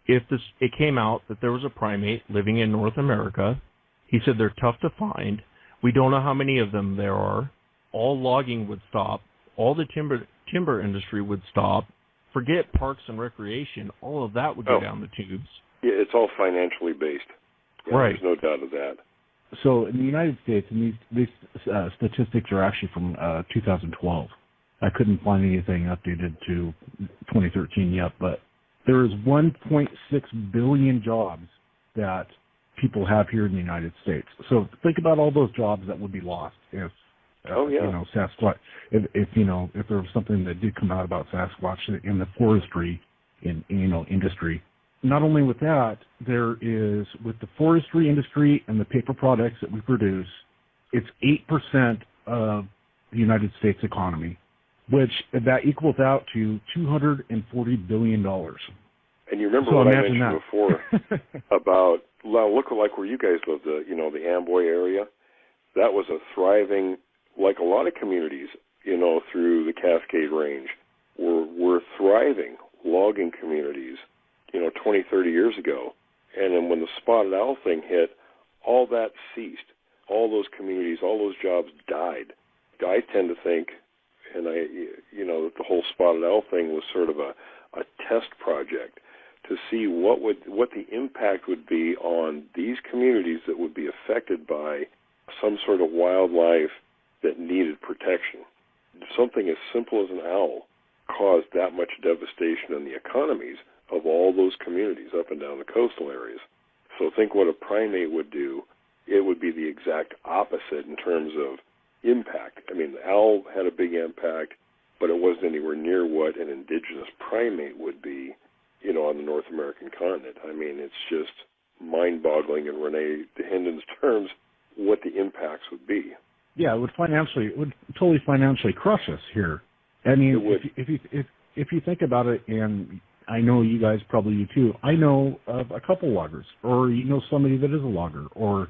Speaker 1: if it came out that there was a primate living in North America. He said they're tough to find. We don't know how many of them there are. All logging would stop. All the timber industry would stop. Forget parks and recreation. All of that would go down the tubes.
Speaker 2: Yeah, it's all financially based. Yeah,
Speaker 1: right.
Speaker 2: There's no doubt of that.
Speaker 3: So in the United States, and these statistics are actually from 2012. I couldn't find anything updated to 2013 yet, but there is 1.6 billion jobs that people have here in the United States. So think about all those jobs that would be lost if Sasquatch, if there was something that did come out about Sasquatch in the forestry industry. Not only with that, there is, with the forestry industry and the paper products that we produce, it's 8% of the United States economy, which that equals out to $240 billion.
Speaker 2: And you remember what I mentioned before about, look like where you guys live, the Amboy area. That was a thriving, like a lot of communities, through the Cascade Range, were thriving logging communities, 20, 30 years ago. And then when the spotted owl thing hit, all that ceased. All those communities, all those jobs died. I tend to think, and that the whole spotted owl thing was sort of a test project to see what the impact would be on these communities that would be affected by some sort of wildlife that needed protection. Something as simple as an owl caused that much devastation in the economies of all those communities up and down the coastal areas. So think what a primate would do. It would be the exact opposite in terms of impact. I mean, the owl had a big impact, but it wasn't anywhere near what an indigenous primate would be, on the North American continent. I mean, it's just mind-boggling in Renee Hendon's terms what the impacts would be.
Speaker 3: Yeah, it would totally financially crush us here. I mean, if you think about it, and I know you guys probably do too. I know of a couple loggers, or somebody that is a logger, or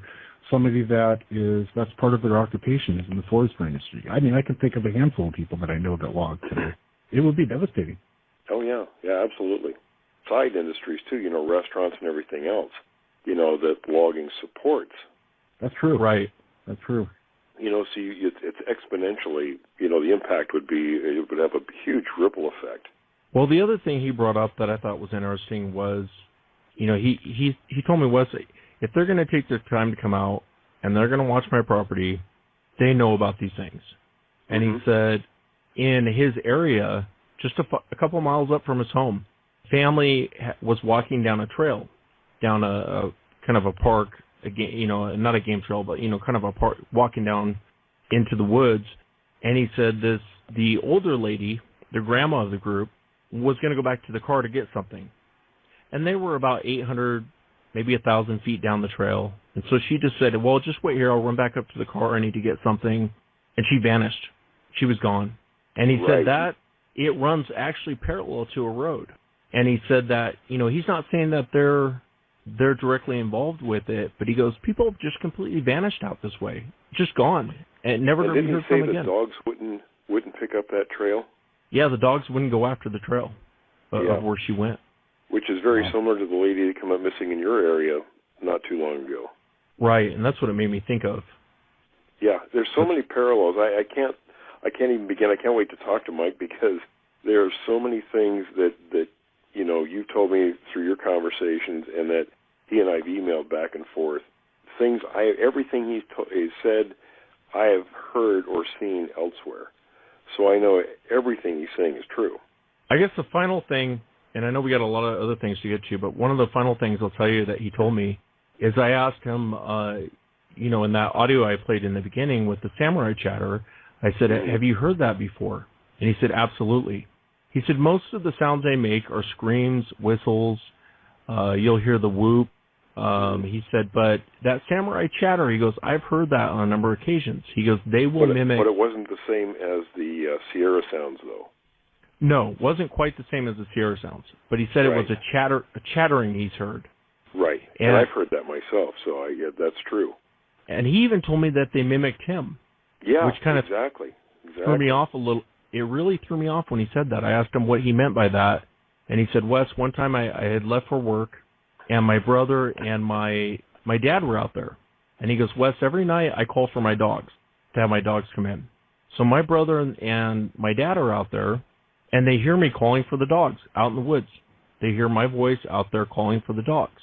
Speaker 3: somebody that's part of their occupation is in the forestry industry. I mean, I can think of a handful of people that I know that log today. It would be devastating.
Speaker 2: Oh yeah, absolutely. Side industries too, restaurants and everything else, that logging supports.
Speaker 3: That's true.
Speaker 1: Right.
Speaker 3: That's true.
Speaker 2: So it's exponentially, the impact would have a huge ripple effect.
Speaker 1: Well, the other thing he brought up that I thought was interesting was, he told me, Wes, if they're going to take their time to come out and they're going to watch my property, they know about these things. And he said in his area, just a couple miles up from his home. Family was walking down a trail, down a kind of a park, not a game trail, but kind of a park, walking down into the woods. And he said the older lady, the grandma of the group, was going to go back to the car to get something. And they were about 800, maybe 1,000 feet down the trail. And so she just said, well, just wait here. I'll run back up to the car. I need to get something. And she vanished. She was gone. And he said that it runs actually parallel to a road. And he said that, he's not saying that they're directly involved with it, but he goes, people have just completely vanished out this way. Just gone. And never to be heard from again.
Speaker 2: Didn't he say the dogs wouldn't pick up that trail?
Speaker 1: Yeah, the dogs wouldn't go after the trail of where she went.
Speaker 2: Which is very similar to the lady that came up missing in your area not too long ago. Right,
Speaker 1: and that's what it made me think of.
Speaker 2: Yeah, there's so many parallels. I can't even begin. I can't wait to talk to Mike because there are so many things that you've told me through your conversations and that he and I've emailed back and forth. Everything he's said, I have heard or seen elsewhere. So I know everything he's saying is true.
Speaker 1: I guess the final thing, and I know we got a lot of other things to get to, but one of the final things I'll tell you that he told me is I asked him, in that audio I played in the beginning with the samurai chatter, I said, have you heard that before? And he said, absolutely. He said, most of the sounds they make are screams, whistles, you'll hear the whoop. He said, but that samurai chatter, he goes, I've heard that on a number of occasions. He goes, they will mimic.
Speaker 2: But it wasn't the same as the Sierra sounds, though.
Speaker 1: No, it wasn't quite the same as the Sierra sounds. But he said it was a chattering he's heard.
Speaker 2: Right, and I've heard that myself, so that's true.
Speaker 1: And he even told me that they mimicked him.
Speaker 2: Yeah,
Speaker 1: which kind of
Speaker 2: exactly.
Speaker 1: threw me off a little. It really threw me off when he said that. I asked him what he meant by that, and he said, Wes, one time I had left for work, and my brother and my dad were out there. And he goes, Wes, every night I call for my dogs, to have my dogs come in. So my brother and my dad are out there, and they hear me calling for the dogs out in the woods. They hear my voice out there calling for the dogs.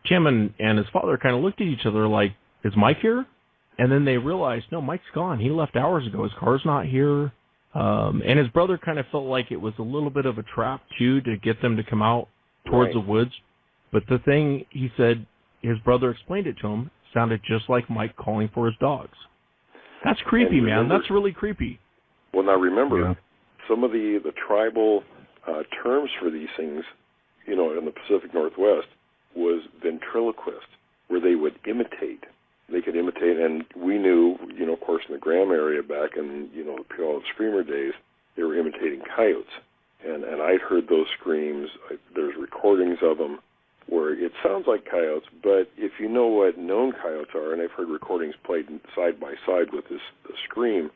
Speaker 1: Tim and his father kind of looked at each other like, is Mike here? And then they realized, no, Mike's gone. He left hours ago. His car's not here. And his brother kind of felt like it was a little bit of a trap, too, to get them to come out towards the woods. But the thing, he said, his brother explained it to him, sounded just like Mike calling for his dogs. That's creepy, man. That's really creepy.
Speaker 2: Well, now remember, some of the tribal terms for these things, in the Pacific Northwest, was ventriloquist, where they would imitate. They could imitate, and we knew, of course, in the Graham area back in, the Puyallup Screamer days, they were imitating coyotes. And I'd heard those screams. There's recordings of them where it sounds like coyotes, but if you know what known coyotes are, and I've heard recordings played side by side with the scream,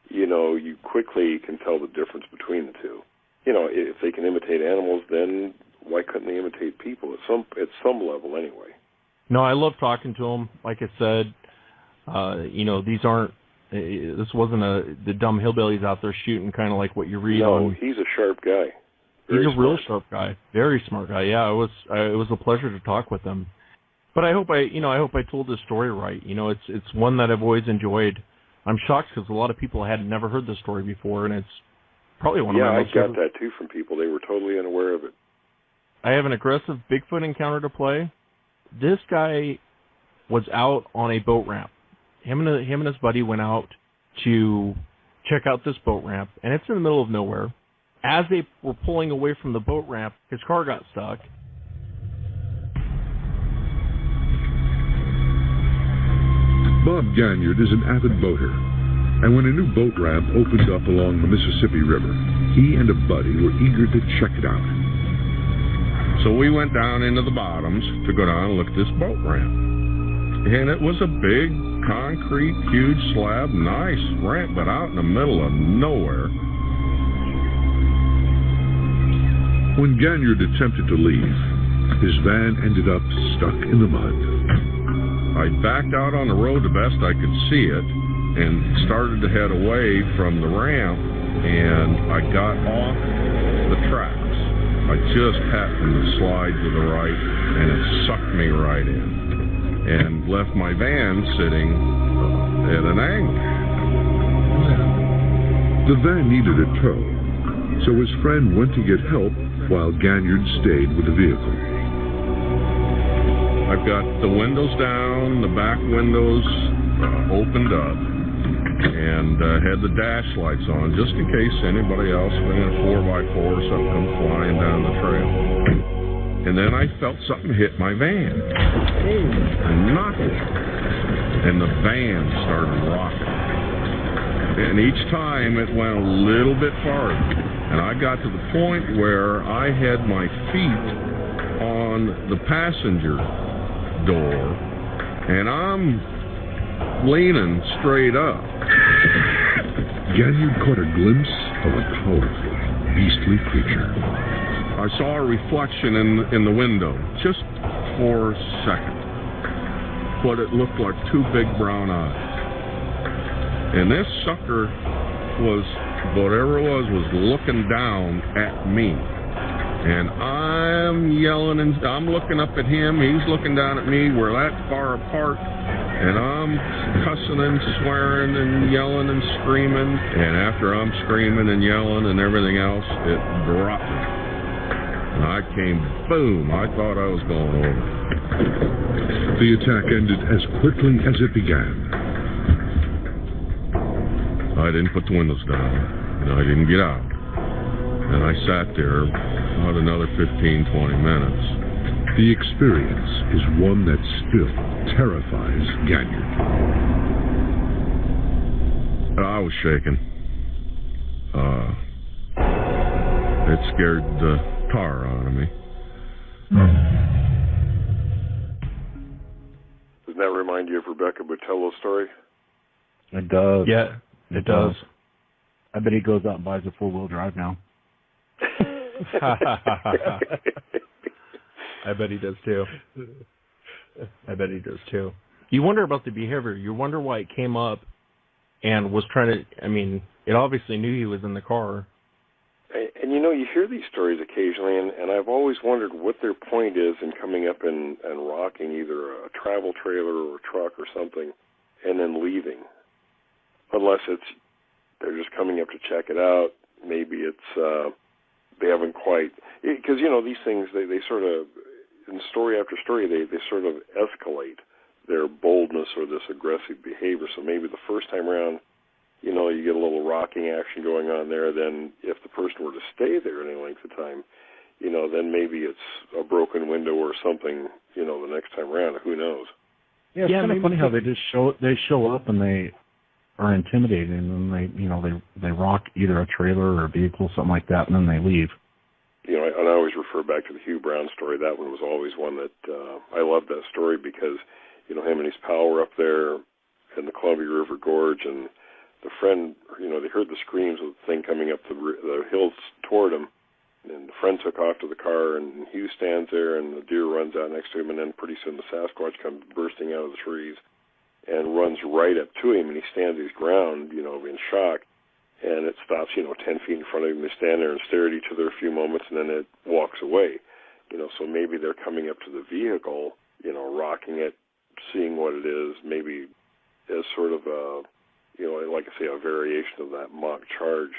Speaker 2: you quickly can tell the difference between the two. If they can imitate animals, then why couldn't they imitate people at some level anyway?
Speaker 1: No, I love talking to him. Like I said, this wasn't the dumb hillbillies out there shooting kind of like what you read on.
Speaker 2: No, he's a sharp guy.
Speaker 1: He's a real sharp guy. Very smart guy. Yeah, it was a pleasure to talk with him. But I hope I told this story right. It's one that I've always enjoyed. I'm shocked because a lot of people had never heard this story before, and it's probably one of my most.
Speaker 2: Yeah, I got that too from people. They were totally unaware of it.
Speaker 1: I have an aggressive Bigfoot encounter to play. This guy was out on a boat ramp. Him and his buddy went out to check out this boat ramp, and it's in the middle of nowhere. As they were pulling away from the boat ramp, his car got stuck.
Speaker 4: Bob Ganyard is an avid boater, and when a new boat ramp opened up along the Mississippi River, he and a buddy were eager to check it out.
Speaker 5: So we went down into the bottoms to go down and look at this boat ramp. And it was a big, concrete, huge slab, nice ramp, but out in the middle of nowhere.
Speaker 4: When Ganyard attempted to leave, his van ended up stuck in the mud.
Speaker 5: I backed out on the road the best I could see it and started to head away from the ramp, and I got off the tracks. I just happened to slide to the right, and it sucked me right in and left my van sitting at an angle.
Speaker 4: The van needed a tow, so his friend went to get help while Ganyard stayed with the vehicle.
Speaker 5: I've got the windows down, the back windows opened up, and had the dash lights on just in case anybody else, bringing a 4x4 or something, comes flying down the trail. And then I felt something hit my van. And knocked it. And the van started rocking. And each time it went a little bit farther. And I got to the point where I had my feet on the passenger door, and I'm leaning straight up.
Speaker 4: Ganyard caught a glimpse of a powerful, beastly creature.
Speaker 5: I saw a reflection in the window, just for a second. But it looked like two big brown eyes. And this sucker was, whatever it was looking down at me. And I'm yelling, and I'm looking up at him, he's looking down at me, we're that far apart, and I'm cussing and swearing and yelling and screaming, and after I'm screaming and yelling and everything else, it dropped me. And I came, boom, I thought I was going over.
Speaker 4: The attack ended as quickly as it began.
Speaker 5: I didn't put the windows down, and I didn't get out. And I sat there about another 15, 20 minutes.
Speaker 4: The experience is one that still terrifies Ganyard.
Speaker 5: I was shaking. It scared the tar out of me.
Speaker 2: Doesn't that remind you of Rebecca Botello's story?
Speaker 3: It does.
Speaker 1: Yeah, it does.
Speaker 3: I bet he goes out and buys a four-wheel drive now.
Speaker 1: I bet he does too. You wonder about the behavior. You wonder why it came up and was trying to, I mean, it obviously knew he was in the car.
Speaker 2: And you know, you hear these stories occasionally, and I've always wondered what their point is in coming up and rocking either a travel trailer or a truck or something and then leaving. Unless it's, they're just coming up to check it out. Maybe it's, they haven't quite, because, you know, these things, they sort of, in story after story, they sort of escalate their boldness or this aggressive behavior. So maybe the first time around, you know, you get a little rocking action going on there. Then if the person were to stay there any length of time, you know, then maybe it's a broken window or something, you know, the next time around. Who knows?
Speaker 3: Yeah, it's kind of funny how they just show up and they are intimidating, and they rock either a trailer or a vehicle, something like that, and then they leave.
Speaker 2: You know, and I always refer back to the Hugh Brown story. That one was always one that I love that story because, you know, him and his pal were up there in the Columbia River Gorge, and the friend, you know, they heard the screams of the thing coming up the hills toward him, and the friend took off to the car, and Hugh stands there, and the deer runs out next to him, and then pretty soon the Sasquatch comes bursting out of the trees and runs right up to him, and he stands his ground, you know, in shock, and it stops, you know, 10 feet in front of him. They stand there and stare at each other a few moments, and then it walks away. You know, so maybe they're coming up to the vehicle, you know, rocking it, seeing what it is, maybe as sort of a, you know, like I say, a variation of that mock charge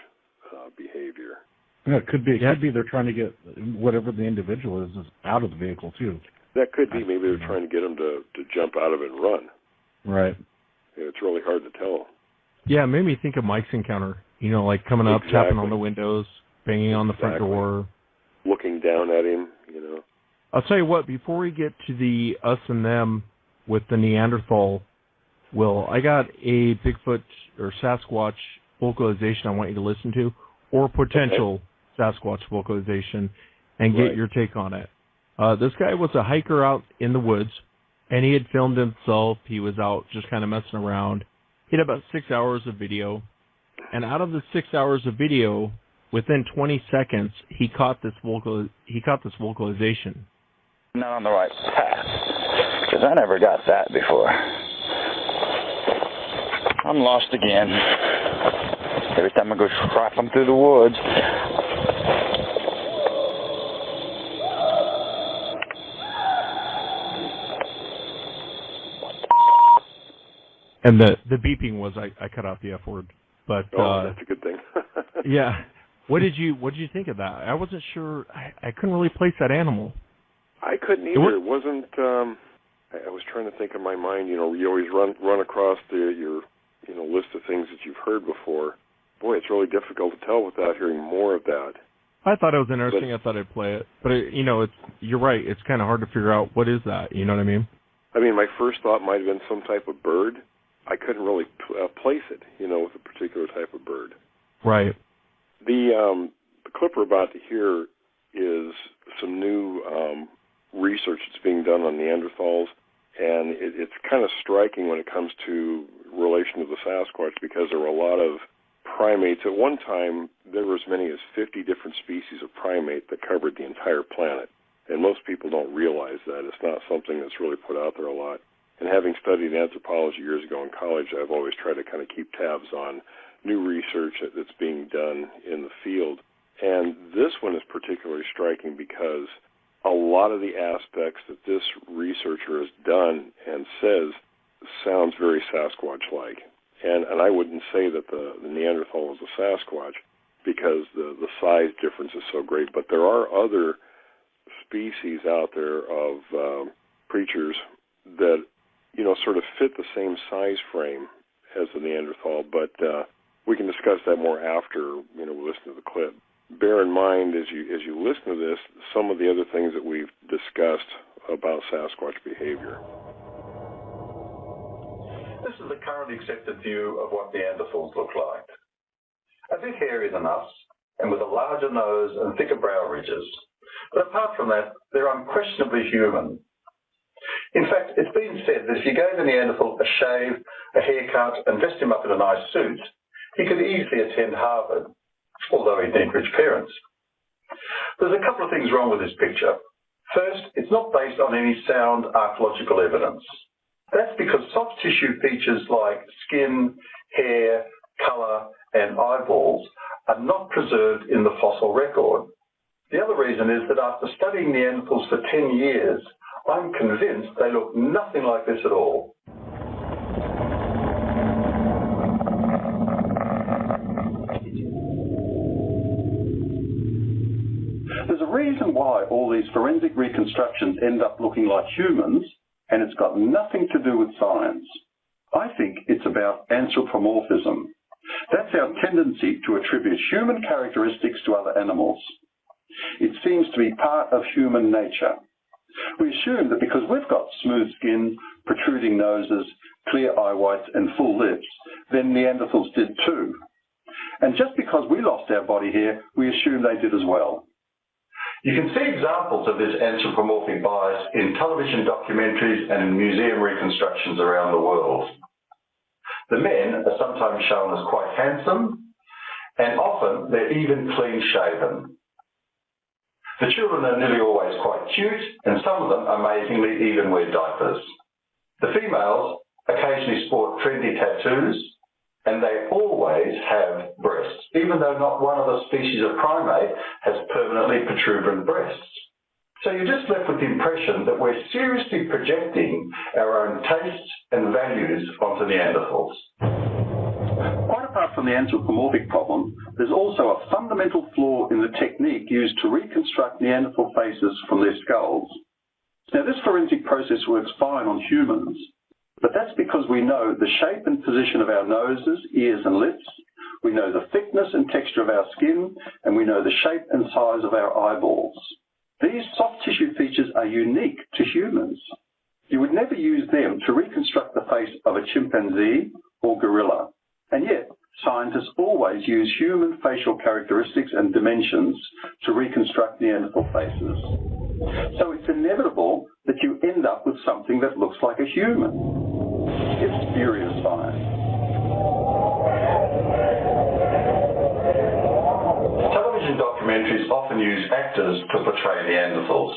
Speaker 2: behavior.
Speaker 3: Yeah, it could be. It could be they're trying to get whatever the individual is out of the vehicle too.
Speaker 2: That could be. Maybe they're trying to get them to jump out of it and run.
Speaker 3: Right.
Speaker 2: Yeah, it's really hard to tell.
Speaker 1: Yeah, it made me think of Mike's encounter. You know, like coming up, tapping on the windows, banging on the front door,
Speaker 2: looking down at him. You know.
Speaker 1: I'll tell you what. Before we get to the us and them with the Neanderthal, Will, I got a Bigfoot or Sasquatch vocalization I want you to listen to, or potential Sasquatch vocalization, and get your take on it. This guy was a hiker out in the woods, and he had filmed himself. He was out just kind of messing around. He had about 6 hours of video, and out of the 6 hours of video, within 20 seconds, he caught this vocalization.
Speaker 6: Not on the right path, because I never got that before. I'm lost again. Every time I go scrapping through the woods.
Speaker 1: And the beeping was I cut out the F word. But
Speaker 2: that's a good thing.
Speaker 1: yeah. What did you think of that? I wasn't sure. I couldn't really place that animal.
Speaker 2: I couldn't either. It wasn't. I was trying to think in my mind. You always run across your list of things that you've heard before. Boy, it's really difficult to tell without hearing more of that.
Speaker 1: I thought it was interesting. I thought I'd play it, but you're right. It's kind of hard to figure out what is that. You know what I mean?
Speaker 2: I mean, my first thought might have been some type of bird. I couldn't really place it, with a particular type of bird.
Speaker 1: Right.
Speaker 2: The clip we're about to hear is some new research that's being done on Neanderthals, and it's kind of striking when it comes to relation to the Sasquatch, because there were a lot of primates. At one time, there were as many as 50 different species of primate that covered the entire planet, and most people don't realize that. It's not something that's really put out there a lot. And having studied anthropology years ago in college, I've always tried to kind of keep tabs on new research that's being done in the field. And this one is particularly striking because a lot of the aspects that this researcher has done and says sounds very Sasquatch-like. And I wouldn't say that the Neanderthal is a Sasquatch because the size difference is so great, but there are other species out there of creatures that, sort of fit the same size frame as the Neanderthal, but we can discuss that more after, we listen to the clip. Bear in mind, as you listen to this, some of the other things that we've discussed about Sasquatch behavior.
Speaker 7: This is the currently accepted view of what Neanderthals look like. A bit hairier than us, and with a larger nose and thicker brow ridges. But apart from that, they're unquestionably human. In fact, it's been said that if you gave a Neanderthal a shave, a haircut, and dressed him up in a nice suit, he could easily attend Harvard, although he'd need rich parents. There's a couple of things wrong with this picture. First, it's not based on any sound archaeological evidence. That's because soft tissue features like skin, hair, colour, and eyeballs are not preserved in the fossil record. The other reason is that after studying Neanderthals for 10 years, I'm convinced they look nothing like this at all. There's a reason why all these forensic reconstructions end up looking like humans, and it's got nothing to do with science. I think it's about anthropomorphism. That's our tendency to attribute human characteristics to other animals. It seems to be part of human nature. We assume that because we've got smooth skin, protruding noses, clear eye whites, and full lips, then Neanderthals did too. And just because we lost our body hair, we assume they did as well. You can see examples of this anthropomorphic bias in television documentaries and in museum reconstructions around the world. The men are sometimes shown as quite handsome, and often they're even clean-shaven. The children are nearly always quite cute, and some of them, amazingly, even wear diapers. The females occasionally sport trendy tattoos, and they always have breasts, even though not one other species of primate has permanently protuberant breasts. So you're just left with the impression that we're seriously projecting our own tastes and values onto Neanderthals. Quite apart from the anthropomorphic problem, there's also a fundamental flaw in the technique used to reconstruct Neanderthal faces from their skulls. Now, this forensic process works fine on humans, but that's because we know the shape and position of our noses, ears, and lips, we know the thickness and texture of our skin, and we know the shape and size of our eyeballs. These soft tissue features are unique to humans. You would never use them to reconstruct the face of a chimpanzee or gorilla. And yet, scientists always use human facial characteristics and dimensions to reconstruct Neanderthal faces. So it's inevitable that you end up with something that looks like a human. It's spurious science. Television documentaries often use actors to portray Neanderthals.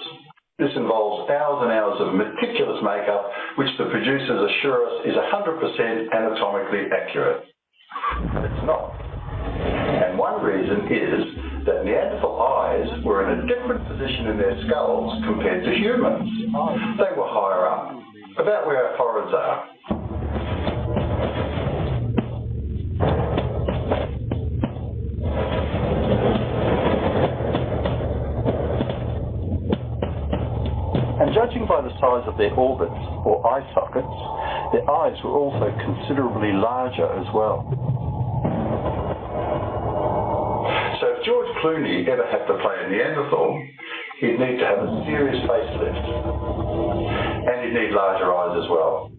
Speaker 7: This involves hours and hours of meticulous makeup, which the producers assure us is 100% anatomically accurate. But it's not. And one reason is that Neanderthal eyes were in a different position in their skulls compared to humans. They were higher up, about where our foreheads are. the size of their orbits, or eye sockets, their eyes were also considerably larger as well. So if George Clooney ever had to play a Neanderthal, he'd need to have a serious facelift. And he'd need larger eyes as well.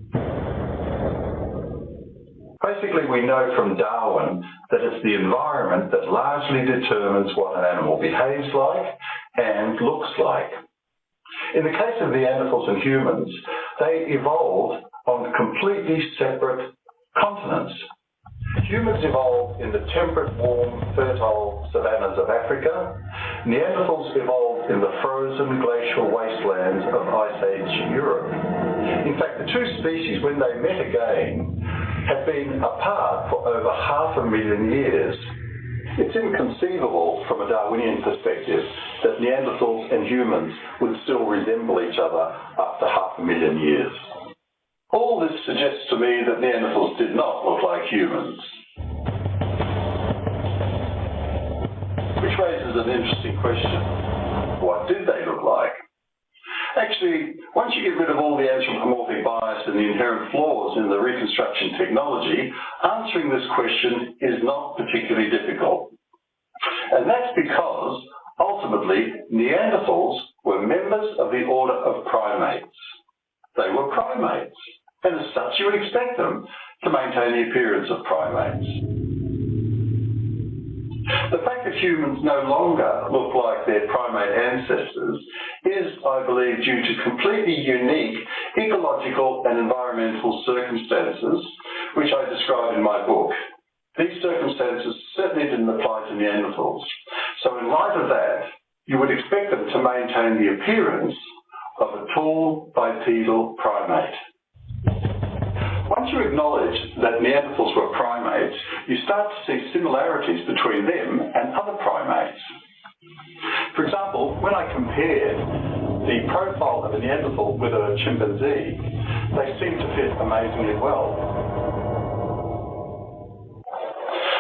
Speaker 7: Basically, we know from Darwin that it's the environment that largely determines what an animal behaves like and looks like. In the case of Neanderthals and humans, they evolved on completely separate continents. Humans evolved in the temperate, warm, fertile savannas of Africa. Neanderthals evolved in the frozen glacial wastelands of Ice Age Europe. In fact, the two species, when they met again, have been apart for over 500,000 years. It's inconceivable from a Darwinian perspective that Neanderthals and humans would still resemble each other after 500,000 years. All this suggests to me that Neanderthals did not look like humans. Which raises an interesting question. What did they look like? Actually, once you get rid of all the anthropomorphic bias and the inherent flaws in the reconstruction technology, answering this question is not particularly difficult. And that's because, ultimately, Neanderthals were members of the order of primates. They were primates, and as such you would expect them to maintain the appearance of primates. The fact that humans no longer look like their primate ancestors is, I believe, due to completely unique ecological and environmental circumstances, which I describe in my book. These circumstances certainly didn't apply to Neanderthals. So in light of that, you would expect them to maintain the appearance of a tall bipedal primate. Once you acknowledge that Neanderthals were primates, you start to see similarities between them and other primates. For example, when I compared the profile of a Neanderthal with a chimpanzee, they seem to fit amazingly well.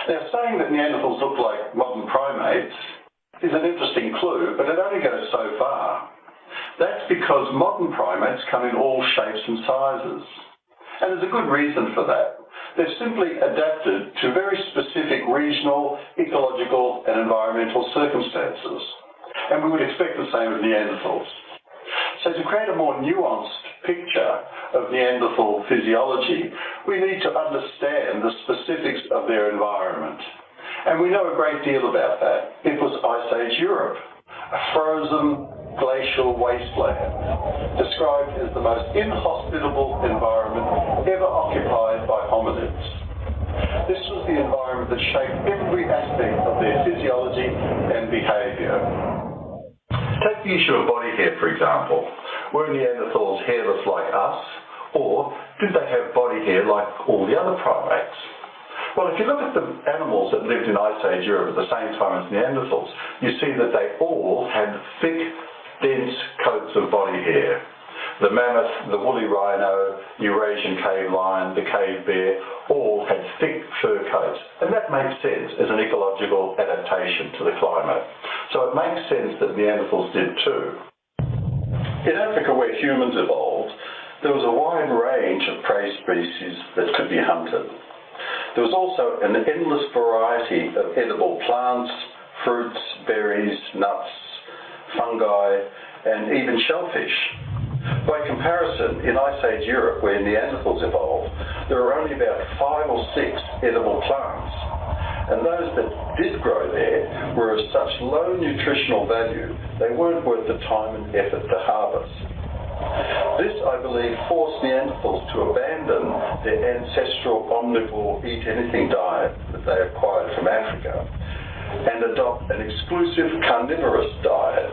Speaker 7: Now, saying that Neanderthals look like modern primates is an interesting clue, but it only goes so far. That's because modern primates come in all shapes and sizes. And there's a good reason for that. They've simply adapted to very specific regional, ecological, and environmental circumstances. And we would expect the same of Neanderthals. So to create a more nuanced picture of Neanderthal physiology, we need to understand the specifics of their environment. And we know a great deal about that. It was Ice Age Europe, a frozen glacial wasteland, described as the most inhospitable environment ever occupied by hominids. This was the environment that shaped every aspect of their physiology and behavior. Take the issue of body hair, for example. Were Neanderthals hairless like us, or did they have body hair like all the other primates? Well, if you look at the animals that lived in Ice Age Europe at the same time as Neanderthals, you see that they all had thick, dense coats of body hair. The mammoth, the woolly rhino, Eurasian cave lion, the cave bear, all had thick fur coats. And that makes sense as an ecological adaptation to the climate. So it makes sense that Neanderthals did too. In Africa, where humans evolved, there was a wide range of prey species that could be hunted. There was also an endless variety of edible plants, fruits, berries, nuts, fungi, and even shellfish. By comparison, in Ice Age Europe, where Neanderthals evolved, there were only about 5 or 6 edible plants. And those that did grow there were of such low nutritional value, they weren't worth the time and effort to harvest. This, I believe, forced Neanderthals to abandon their ancestral omnivore eat-anything diet that they acquired from Africa and adopt an exclusive carnivorous diet.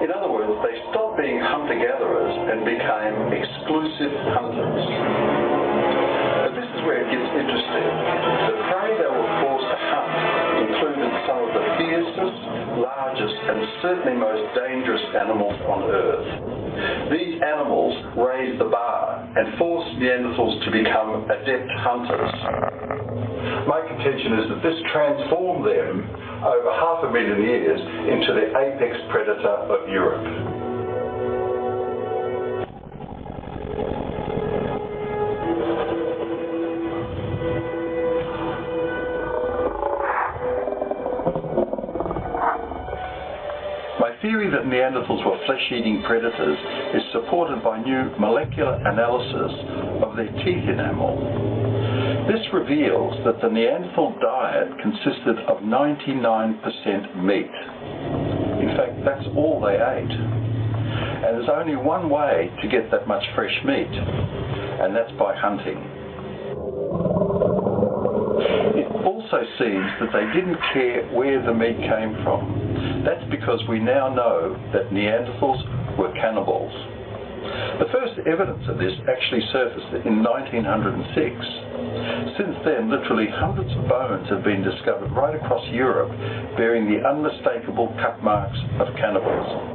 Speaker 7: In other words, they stopped being hunter-gatherers and became exclusive hunters. But this is where it gets interesting. The prey they were forced to hunt included some of the fiercest, largest, and certainly most dangerous animals on Earth. These animals raised the bar and forced Neanderthals to become adept hunters. My contention is that this transformed them over 500,000 years into the apex predator of Europe. theory that Neanderthals were flesh-eating predators is supported by new molecular analysis of their teeth enamel. This reveals that the Neanderthal diet consisted of 99% meat. In fact, that's all they ate. And there's only one way to get that much fresh meat, and that's by hunting. It also seems that they didn't care where the meat came from. That's because we now know that Neanderthals were cannibals. The first evidence of this actually surfaced in 1906. Since then, literally hundreds of bones have been discovered right across Europe bearing the unmistakable cut marks of cannibals.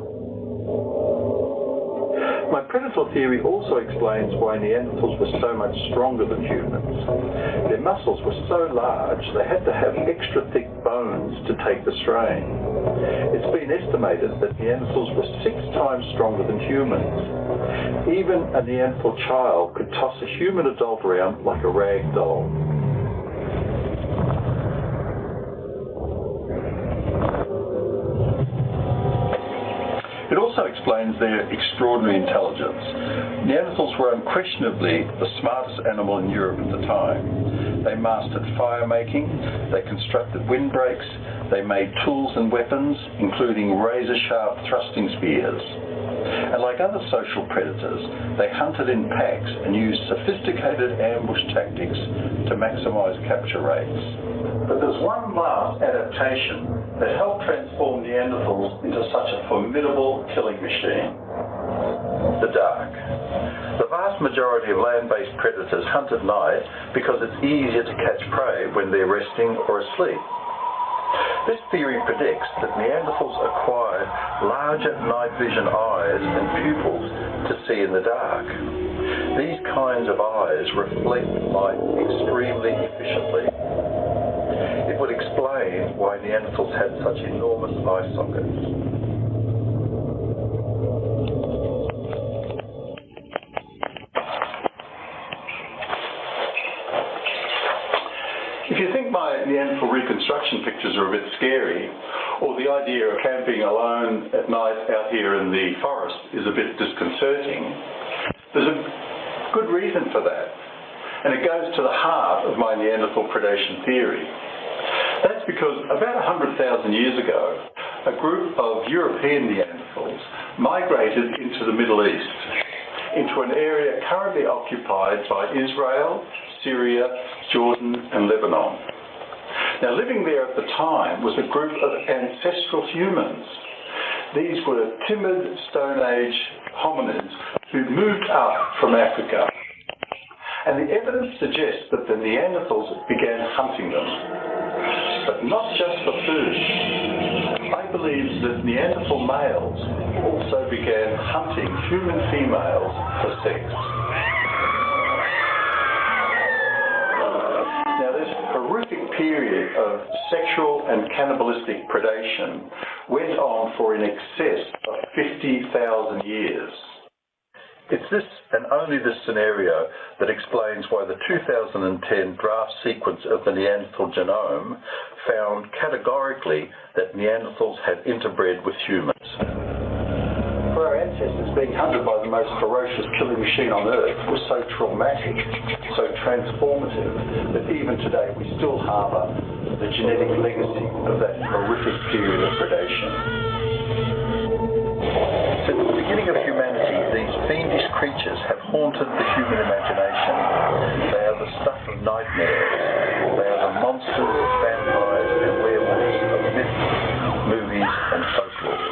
Speaker 7: My predator theory also explains why Neanderthals were so much stronger than humans. Their muscles were so large they had to have extra thick bones to take the strain. It's been estimated that Neanderthals were 6 times stronger than humans. Even a Neanderthal child could toss a human adult around like a rag doll. It also explains their extraordinary intelligence. Neanderthals were unquestionably the smartest animal in Europe at the time. They mastered fire making, they constructed windbreaks, they made tools and weapons, including razor-sharp thrusting spears. And like other social predators, they hunted in packs and used sophisticated ambush tactics to maximize capture rates. But there's one last adaptation that helped transform Neanderthals into such a formidable killing machine: the dark. The vast majority of land-based predators hunt at night because it's easier to catch prey when they're resting or asleep. This theory predicts that Neanderthals acquired larger night vision eyes and pupils to see in the dark. These kinds of eyes reflect light extremely efficiently. It would explain why Neanderthals had such enormous eye sockets. If you think my Neanderthal reconstruction pictures are a bit scary, or the idea of camping alone at night out here in the forest is a bit disconcerting, there's a good reason for that, and it goes to the heart of my Neanderthal predation theory. That's because about 100,000 years ago, a group of European Neanderthals migrated into the Middle East, into an area currently occupied by Israel, Syria, Jordan, and Lebanon. Now, living there at the time was a group of ancestral humans. These were timid Stone Age hominids who moved up from Africa. And the evidence suggests that the Neanderthals began hunting them, but not just for food. I believe that Neanderthal males also began hunting human females for sex. Now, this horrific period of sexual and cannibalistic predation went on for in excess of 50,000 years. It's this and only this scenario that explains why the 2010 draft sequence of the Neanderthal genome found categorically that Neanderthals had interbred with humans. For our ancestors, being hunted by the most ferocious killing machine on Earth was so traumatic, so transformative, that even today we still harbour the genetic legacy of that horrific period of predation. Since the beginning of humanity, these fiendish creatures have haunted the human imagination. They are the stuff of nightmares. They are the monsters, vampires, and werewolves of myths, movies, and folklore.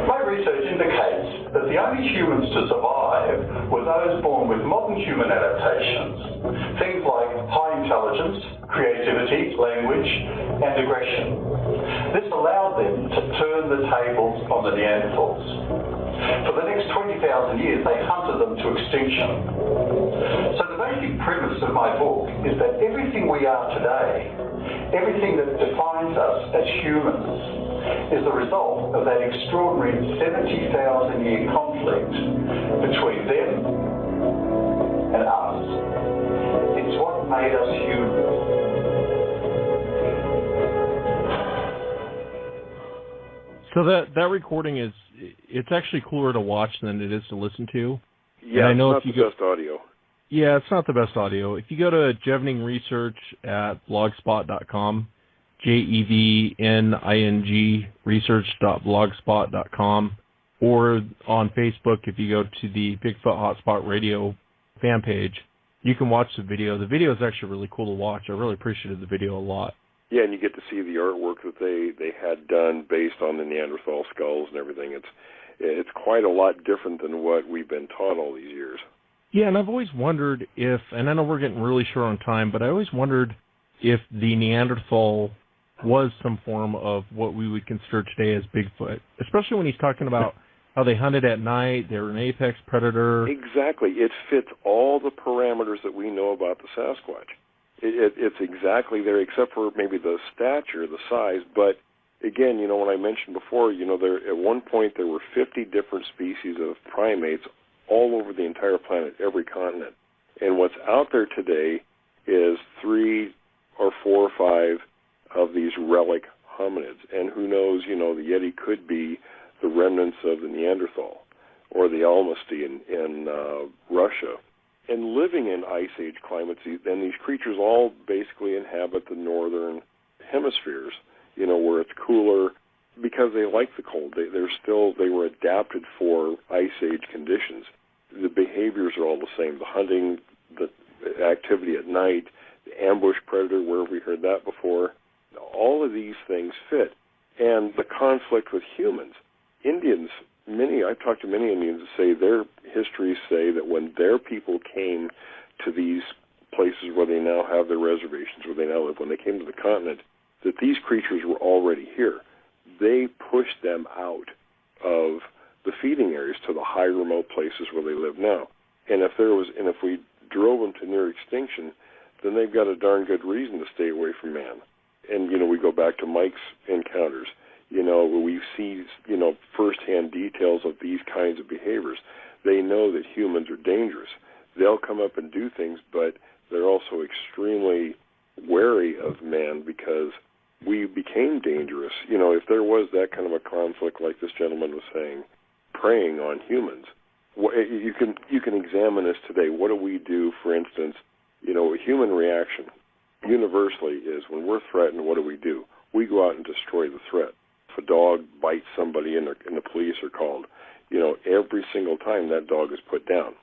Speaker 7: My research indicates that the only humans to survive were those born with modern human adaptations. Things like high intelligence, creativity, language, and aggression. This allowed them to turn the tables on the Neanderthals. For the next 20,000 years, they hunted them to extinction. So the basic premise of my book is that everything we are today, everything that defines us as humans, is the result of that extraordinary 70,000-year conflict between them and us. It's
Speaker 8: made us human.
Speaker 1: So that recording it's actually cooler to watch than it is to listen to.
Speaker 2: Yeah,
Speaker 1: and I know
Speaker 2: it's not the best audio.
Speaker 1: Yeah, it's not the best audio. If you go to Jevning Research at blogspot.com, JEVNING research.blogspot.com, or on Facebook, if you go to the Bigfoot Hotspot Radio fan page, you can watch the video. The video is actually really cool to watch. I really appreciated the video a lot.
Speaker 2: Yeah, and you get to see the artwork that they had done based on the Neanderthal skulls and everything. It's quite a lot different than what we've been taught all these years.
Speaker 1: Yeah, and I've always wondered if, and I know we're getting really short on time, but I always wondered if the Neanderthal was some form of what we would consider today as Bigfoot, especially when he's talking about how they hunted at night, they were an apex predator.
Speaker 2: Exactly. It fits all the parameters that we know about the Sasquatch. It's exactly there, except for maybe the stature, the size. But again, when I mentioned before, there at one point there were 50 different species of primates all over the entire planet, every continent. And what's out there today is 3 or 4 or 5 of these relic hominids. And who knows, the Yeti could be the remnants of the Neanderthal or the Almasty in Russia. And living in Ice Age climates, and these creatures all basically inhabit the northern hemispheres, where it's cooler because they like the cold. They were adapted for Ice Age conditions. The behaviors are all the same. The hunting, the activity at night, the ambush predator, where we heard that before, all of these things fit. And the conflict with humans. Indians, I've talked to many Indians who say their histories say that when their people came to these places where they now have their reservations, where they now live, when they came to the continent, that these creatures were already here. They pushed them out of the feeding areas to the high remote places where they live now. And if we drove them to near extinction, then they've got a darn good reason to stay away from man. And we go back to Mike's encounters. We see firsthand details of these kinds of behaviors. They know that humans are dangerous. They'll come up and do things, but they're also extremely wary of man because we became dangerous. If there was that kind of a conflict like this gentleman was saying, preying on humans, you can examine this today. What do we do, for instance? A human reaction universally is when we're threatened, what do? We go out and destroy the threat. If a dog bites somebody and the police are called, every single time that dog is put down,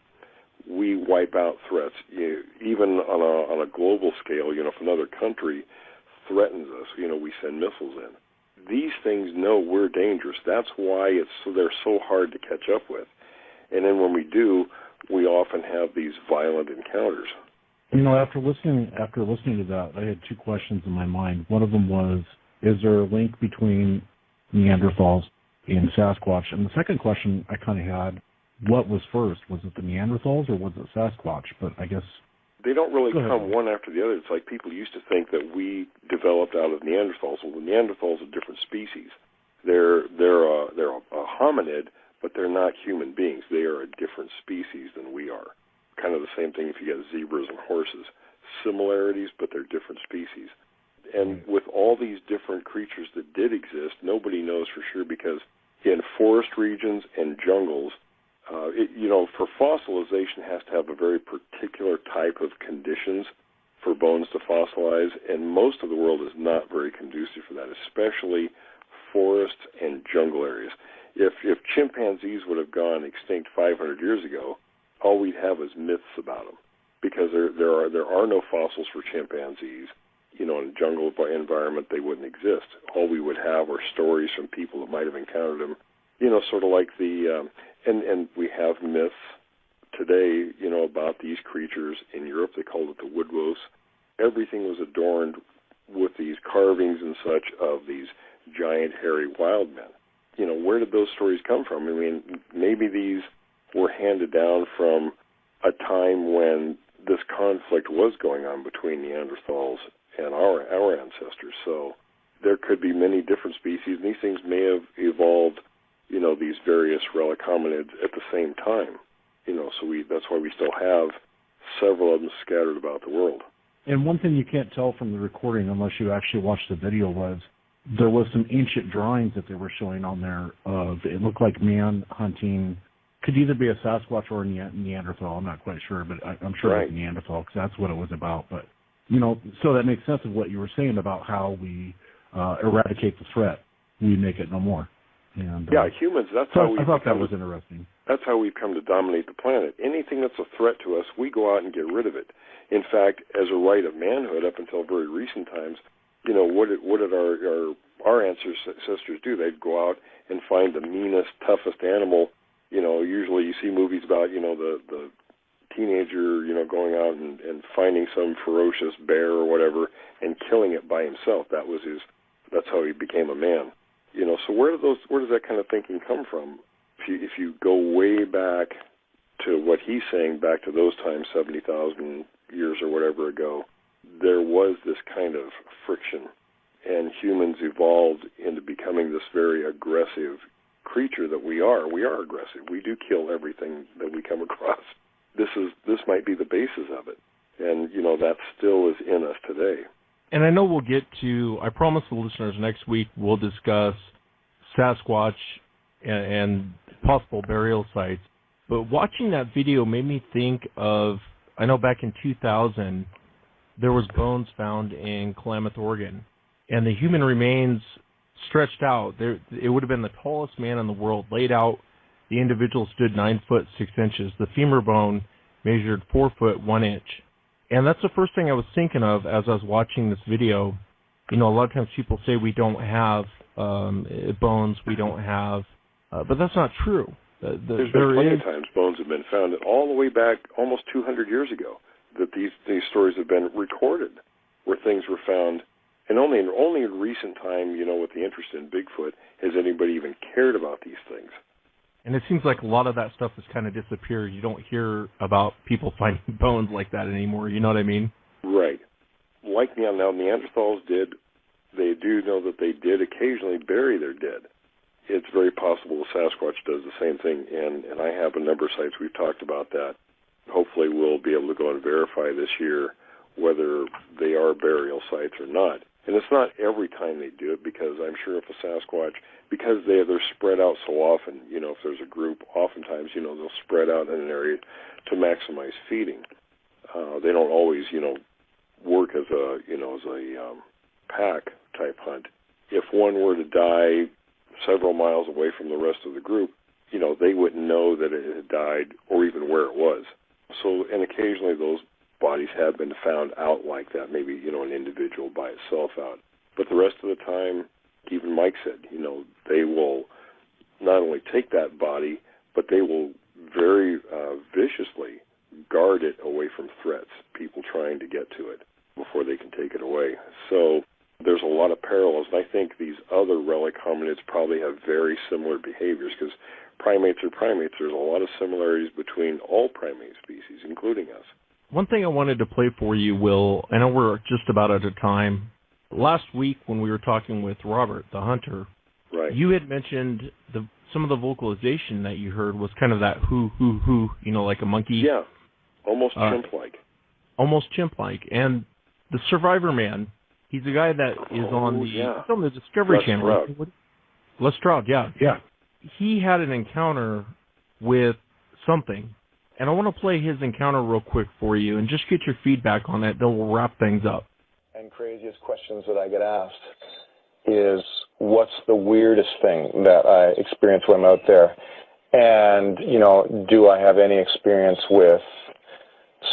Speaker 2: we wipe out threats. Even on a global scale, if another country threatens us, we send missiles in. These things know we're dangerous. That's why they're so hard to catch up with. And then when we do, we often have these violent encounters.
Speaker 3: After listening to that, I had 2 questions in my mind. One of them was, is there a link between Neanderthals and Sasquatch? And the second question I kind of had, what was first? Was it the Neanderthals or was it Sasquatch? But I guess
Speaker 2: they don't really come one after the other. It's like people used to think that we developed out of Neanderthals. Well, the Neanderthals are different species. They're a hominid, but they're not human beings. They are a different species than we are. Kind of the same thing if you get zebras and horses. Similarities, but they're different species. And with all these different creatures that did exist, nobody knows for sure because in forest regions and jungles, for fossilization has to have a very particular type of conditions for bones to fossilize, and most of the world is not very conducive for that, especially forests and jungle areas. If chimpanzees would have gone extinct 500 years ago, all we'd have is myths about them because there are no fossils for chimpanzees. In a jungle environment, they wouldn't exist. All we would have are stories from people that might have encountered them, sort of like and we have myths today, about these creatures. In Europe, they called it the woodwose. Everything was adorned with these carvings and such of these giant, hairy wild men. Where did those stories come from? I mean, maybe these were handed down from a time when this conflict was going on between Neanderthals and our ancestors. So there could be many different species, and these things may have evolved, these various relic hominids at the same time. So that's why we still have several of them scattered about the world.
Speaker 3: And one thing you can't tell from the recording unless you actually watch the video was there was some ancient drawings that they were showing on there of, it looked like man hunting, could either be a Sasquatch or a Neanderthal. I'm not quite sure, but I'm sure it was Neanderthal because that's what it was about. But, you know, so that makes sense of what you were saying about how we eradicate the threat. We make it no more. And,
Speaker 2: yeah, humans, that's how we...
Speaker 3: I thought that was interesting.
Speaker 2: That's how we've come to dominate the planet. Anything that's a threat to us, we go out and get rid of it. In fact, as a right of manhood, up until very recent times, you know, what did our ancestors do? They'd go out and find the meanest, toughest animal. You know, usually you see movies about, you know, the teenager, you know, going out and finding some ferocious bear or whatever and killing it by himself. That's how he became a man. You know, so where does that kind of thinking come from? If you go way back to what he's saying, back to those times, 70,000 years or whatever ago, there was this kind of friction, and humans evolved into becoming this very aggressive creature that we are. We are aggressive. We do kill everything that we come across. This might be the basis of it, and you know that still is in us today.
Speaker 1: And I know we'll get to, I promise the listeners next week we'll discuss Sasquatch and possible burial sites. But watching that video made me think of, I know back in 2000, there was bones found in Klamath, Oregon. And the human remains stretched out. It would have been the tallest man in the world, laid out. The individual stood 9 foot 6 inches. The femur bone measured 4 foot 1 inch. And that's the first thing I was thinking of as I was watching this video. You know, a lot of times people say we don't have bones, we don't have, but that's not true.
Speaker 2: There's been plenty of times bones have been found all the way back almost 200 years ago that these stories have been recorded where things were found. And only in recent time, you know, with the interest in Bigfoot, has anybody even cared about these things.
Speaker 1: And it seems like a lot of that stuff has kind of disappeared. You don't hear about people finding bones like that anymore. You know what I mean? Right.
Speaker 2: Like now Neanderthals did, they do know that they did occasionally bury their dead. It's very possible the Sasquatch does the same thing, and I have a number of sites we've talked about that. Hopefully we'll be able to go and verify this year whether they are burial sites or not. And it's not every time they do it, because I'm sure if a Sasquatch, because they're spread out so often, you know, if there's a group, oftentimes, you know, they'll spread out in an area to maximize feeding. They don't always, you know, work as a pack type hunt. If one were to die several miles away from the rest of the group, you know, they wouldn't know that it had died or even where it was. So, and occasionally those bodies have been found out like that, maybe, you know, an individual by itself out. But the rest of the time, even Mike said, you know, they will not only take that body, but they will very viciously guard it away from threats, people trying to get to it before they can take it away. So there's a lot of parallels, and I think these other relic hominids probably have very similar behaviors, because primates are primates. There's a lot of similarities between all primate species, including us.
Speaker 1: One thing I wanted to play for you, Will, I know we're just about out of time. Last week when we were talking with Robert, the hunter,
Speaker 2: right,
Speaker 1: you had mentioned some of the vocalization that you heard was kind of that hoo, you know, like a monkey.
Speaker 2: Yeah, almost chimp-like.
Speaker 1: Almost chimp-like. And the Survivor Man, he's a guy that is on the Discovery Channel. Les Stroud, yeah. He had an encounter with something. And I want to play his encounter real quick for you and just get your feedback on it. Then we'll wrap things up.
Speaker 8: And craziest questions that I get asked is, what's the weirdest thing that I experience when I'm out there? And, you know, do I have any experience with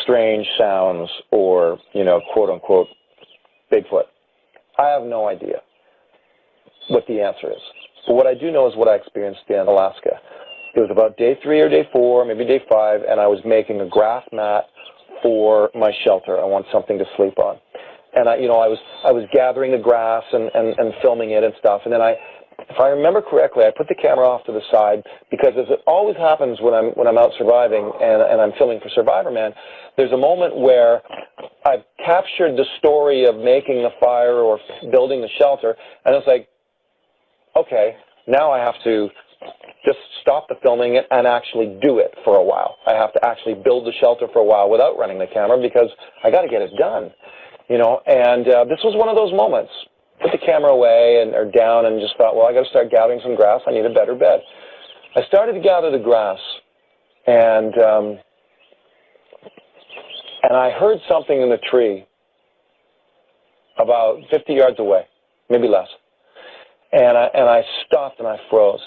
Speaker 8: strange sounds or, you know, quote-unquote, Bigfoot? I have no idea what the answer is. But what I do know is what I experienced in Alaska. It was about day 3 or day 4, maybe day 5, and I was making a grass mat for my shelter. I want something to sleep on. And I was gathering the grass and filming it and stuff. And then if I remember correctly, I put the camera off to the side, because as it always happens when I'm out surviving and I'm filming for Survivor Man, there's a moment where I've captured the story of making the fire or building the shelter, and it's like, okay, now I have to just stop the filming and actually do it for a while. I have to actually build the shelter for a while without running the camera, because I got to get it done. and this was one of those moments. Put the camera away or down and just thought, well, I got to start gathering some grass. I need a better bed. I started to gather the grass, and I heard something in the tree about 50 yards away, maybe less. And I stopped and I froze.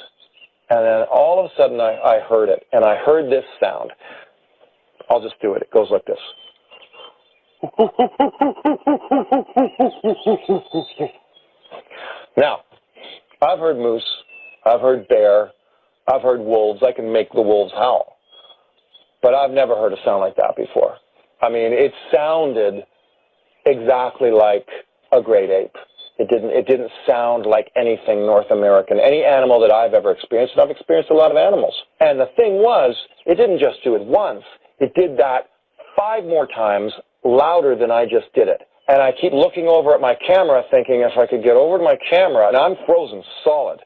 Speaker 8: And then all of a sudden I heard it, and I heard this sound. I'll just do it. It goes like this. Now, I've heard moose, I've heard bear, I've heard wolves. I can make the wolves howl. But I've never heard a sound like that before. I mean, it sounded exactly like a great ape. It didn't sound like anything North American, any animal that I've ever experienced, and I've experienced a lot of animals. And the thing was, it didn't just do it once. It did that 5 more times louder than I just did it. And I keep looking over at my camera thinking if I could get over to my camera, and I'm frozen solid,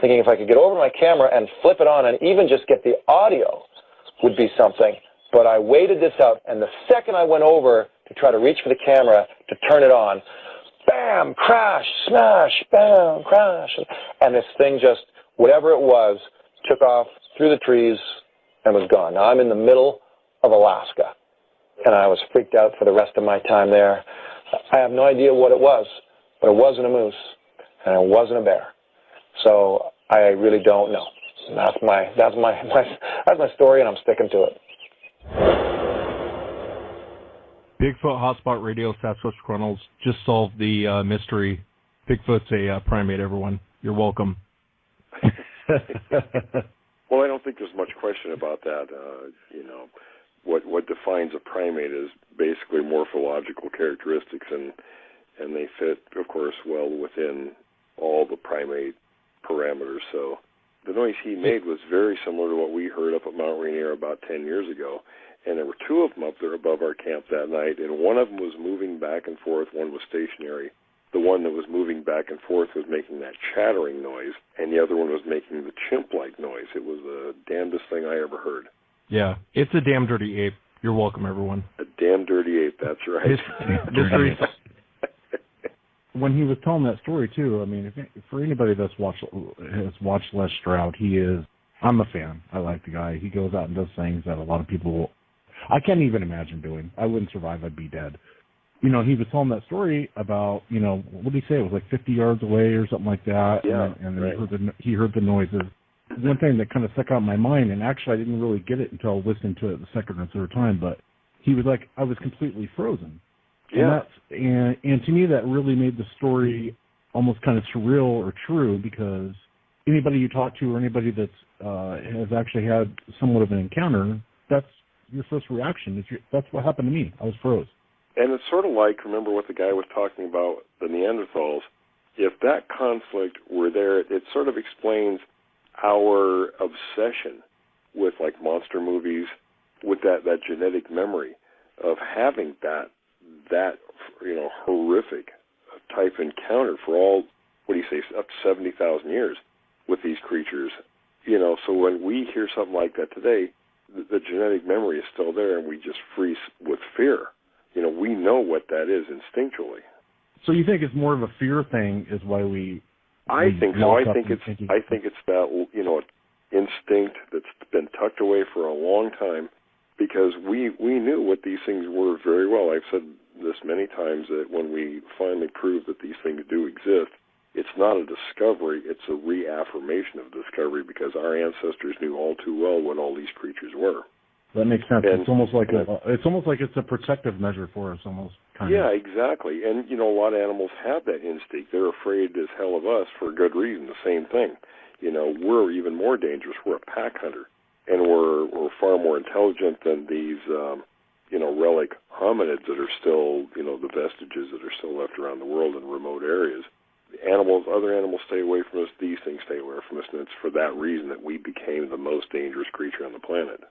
Speaker 8: thinking if I could get over to my camera and flip it on and even just get the audio would be something. But I waited this out, and the second I went over to try to reach for the camera to turn it on, bam, crash, smash, bam, crash. And this thing just, whatever it was, took off through the trees and was gone. Now, I'm in the middle of Alaska, and I was freaked out for the rest of my time there. I have no idea what it was, but it wasn't a moose, and it wasn't a bear. So I really don't know. That's my story, and I'm sticking to it.
Speaker 1: Bigfoot Hotspot Radio, Sasquatch Chronicles just solved the mystery. Bigfoot's a primate, everyone. You're welcome.
Speaker 2: Well, I don't think there's much question about that. What defines a primate is basically morphological characteristics, and they fit, of course, well within all the primate parameters. So the noise he made was very similar to what we heard up at Mount Rainier about 10 years ago. And there were 2 of them up there above our camp that night, and one of them was moving back and forth, one was stationary. The one that was moving back and forth was making that chattering noise, and the other one was making the chimp-like noise. It was the damnedest thing I ever heard.
Speaker 1: Yeah, it's a damn dirty ape. You're welcome, everyone.
Speaker 2: A damn dirty ape, that's right.
Speaker 3: When he was telling that story, too, I mean, for anybody has watched Les Stroud, I'm a fan. I like the guy. He goes out and does things that a lot of people I can't even imagine doing. I wouldn't survive. I'd be dead. He was telling that story about, what did he say? It was like 50 yards away or something like that.
Speaker 2: Yeah,
Speaker 3: and
Speaker 2: right.
Speaker 3: he heard the noises. One thing that kind of stuck out in my mind, and actually I didn't really get it until listening to it the second or third time, but he was like, I was completely frozen.
Speaker 2: Yeah.
Speaker 3: And to me that really made the story almost kind of surreal or true, because anybody you talk to or anybody that's has actually had somewhat of an encounter, that's your first reaction. That's what happened to me. I was froze.
Speaker 2: And it's sort of like, remember what the guy was talking about, the Neanderthals. If that conflict were there, it sort of explains our obsession with like monster movies, with that genetic memory of having that horrific type encounter for all, what do you say, up to 70,000 years with these creatures. So when we hear something like that today, the genetic memory is still there, and we just freeze with fear. We know what that is instinctually.
Speaker 3: So you think it's more of a fear thing is why we
Speaker 2: I think so. I think it's that, instinct that's been tucked away for a long time, because we knew what these things were very well. I've said this many times, that when we finally prove that these things do exist, it's not a discovery, it's a reaffirmation of discovery, because our ancestors knew all too well what all these creatures were.
Speaker 3: That makes sense. And it's almost like it's a protective measure for us, almost.
Speaker 2: Yeah, exactly. And a lot of animals have that instinct. They're afraid as hell of us for good reason. The same thing. We're even more dangerous. We're a pack hunter, and we're far more intelligent than these relic hominids that are still the vestiges that are still left around the world in remote areas. Other animals stay away from us. These things stay away from us, and it's for that reason that we became the most dangerous creature on the planet.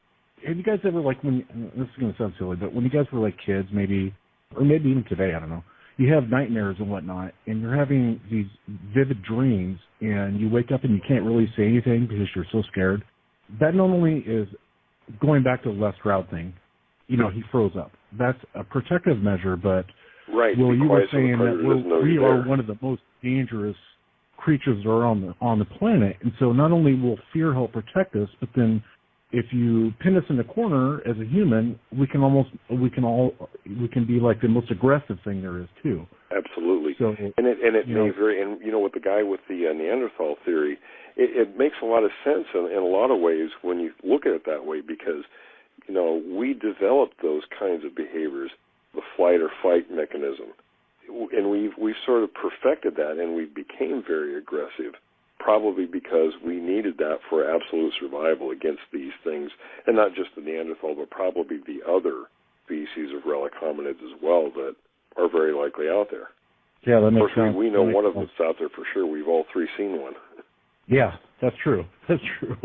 Speaker 3: Have you guys ever, this is going to sound silly, but when you guys were like kids, maybe even today, I don't know, you have nightmares and whatnot, and you're having these vivid dreams, and you wake up and you can't really say anything because you're so scared. That not only is going back to the Les Stroud thing, he froze up. That's a protective measure, but
Speaker 2: Right.
Speaker 3: Well, you were saying
Speaker 2: that
Speaker 3: we are one of the most dangerous creatures that are on the planet, and so not only will fear help protect us, but then if you pin us in the corner as a human, we can be like the most aggressive thing there is too.
Speaker 2: Absolutely.
Speaker 3: So,
Speaker 2: and it may very, and you know, with the guy with the Neanderthal theory, it makes a lot of sense in a lot of ways when you look at it that way, because you know, we developed those kinds of behaviors, the flight or fight mechanism, and we've sort of perfected that, and we became very aggressive. Probably because we needed that for absolute survival against these things, and not just the Neanderthal, but probably the other species of relic hominids as well that are very likely out there.
Speaker 3: Yeah, that makes
Speaker 2: sense. Of course, we know one of
Speaker 3: sense.
Speaker 2: them's out there for sure. We've all three seen one.
Speaker 3: Yeah, that's true. That's true.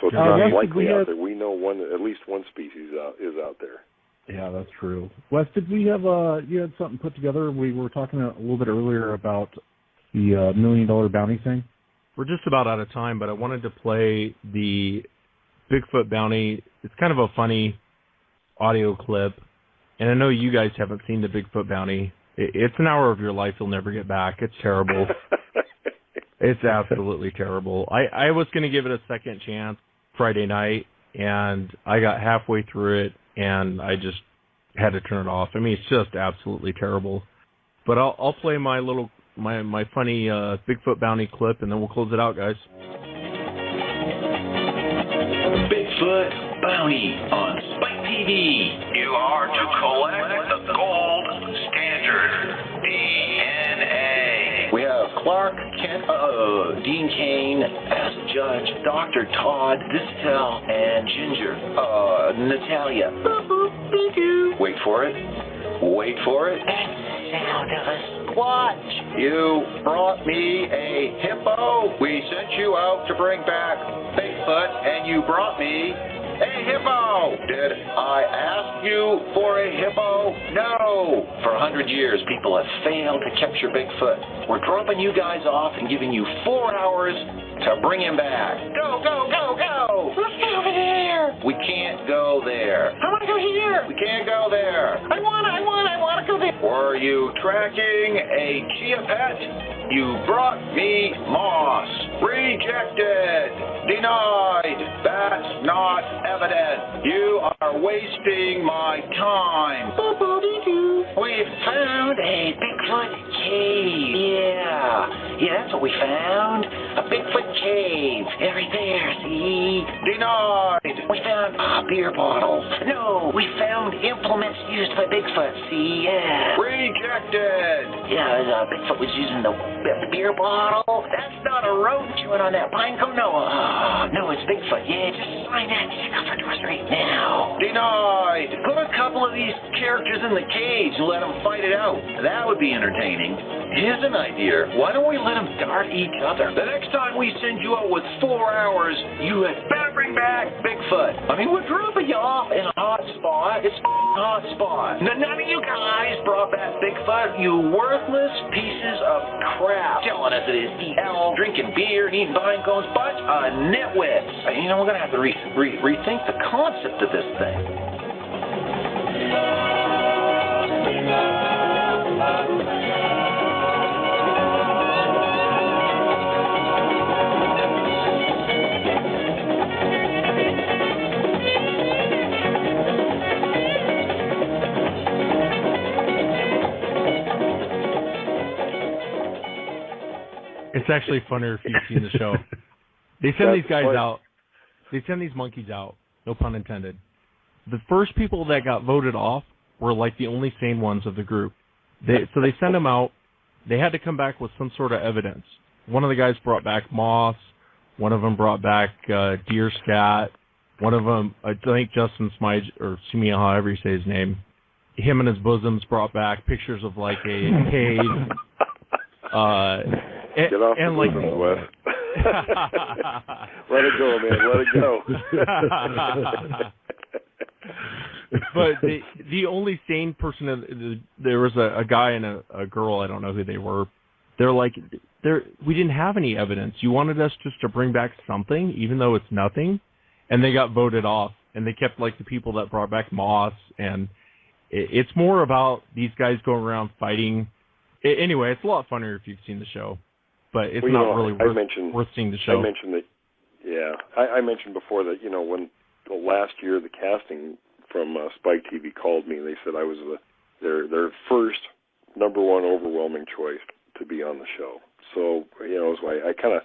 Speaker 2: So it's not likely out there. We know at least one species is out there.
Speaker 3: Yeah, that's true. Wes, did we have you had something put together? We were talking a little bit earlier about the $1 million bounty thing.
Speaker 1: We're just about out of time, but I wanted to play the Bigfoot bounty. It's kind of a funny audio clip, and I know you guys haven't seen the Bigfoot bounty. It's an hour of your life you'll never get back. It's terrible. It's absolutely terrible. I was going to give it a second chance Friday night, and I got halfway through it, and I just had to turn it off. I mean, it's just absolutely terrible. But I'll play my funny Bigfoot bounty clip, and then we'll close it out, guys.
Speaker 9: Bigfoot bounty on Spike TV. You are to collect the gold standard, DNA. We have Clark Kent, Dean Cain as judge, Dr. Todd Distel, and Ginger, Natalia. Wait for it. Wait for it. Sound of a squatch. You brought me a hippo. We sent you out to bring back Bigfoot, and you brought me a hippo. Did I ask you for a hippo? No. For 100 years, people have failed to capture Bigfoot. We're dropping you guys off and giving you 4 hours to bring him back. Go, go, go, go. Let's go over there. We can't go there. I want to go here. We can't go there. I want to go there. Were you tracking a chia pet? You brought me moss. Rejected. Denied. That's not evident. You are wasting my time. We've found a Bigfoot cave. Yeah, that's what we found. A Bigfoot cave. Right there, see? Denied. We found a beer bottle. No, we found implements used by Bigfoot, see? Yeah. Rejected. Yeah, Bigfoot was using the beer bottle. That's not a rodent chewing on that pine cone. No, no, it's Bigfoot. Yeah, just sign that stick over to us right now. Denied. Put a couple of these characters in the cage and let them fight it out. That would be entertaining. Here's an idea. Why don't we let them dart each other? The next time we send you out with 4 hours, you had better bring back Bigfoot. I mean, we're dropping you off in a hot spot. It's a hot spot. None of you guys brought back Bigfoot, you worthless pieces of crap. Telling us it is eating hell, drinking beer, and eating pine cones. Bunch of nitwits. You know, we're going to have to rethink the concept of this thing.
Speaker 1: It's actually funnier if you've seen the show. They send these guys out. They send these monkeys out. No pun intended. The first people that got voted off were like the only sane ones of the group. So they send them out. They had to come back with some sort of evidence. One of the guys brought back moss. One of them brought back deer scat. One of them, I think Justin Smyge, or Sumia, however you say his name, him and his bosoms brought back pictures of like a cave.
Speaker 2: Get off the bosoms, Wes. Let it go, man. Let it go.
Speaker 1: But the only sane person, there was a guy and a girl, I don't know who they were. They're like, we didn't have any evidence. You wanted us just to bring back something, even though it's nothing. And they got voted off. And they kept like the people that brought back moss. And It's more about these guys going around fighting. Anyway, it's a lot funnier if you've seen the show, but it's not really worth seeing the show.
Speaker 2: I mentioned that. Yeah, I mentioned before that when last year the casting from Spike TV called me and they said I was their first number one overwhelming choice to be on the show. So so I kind of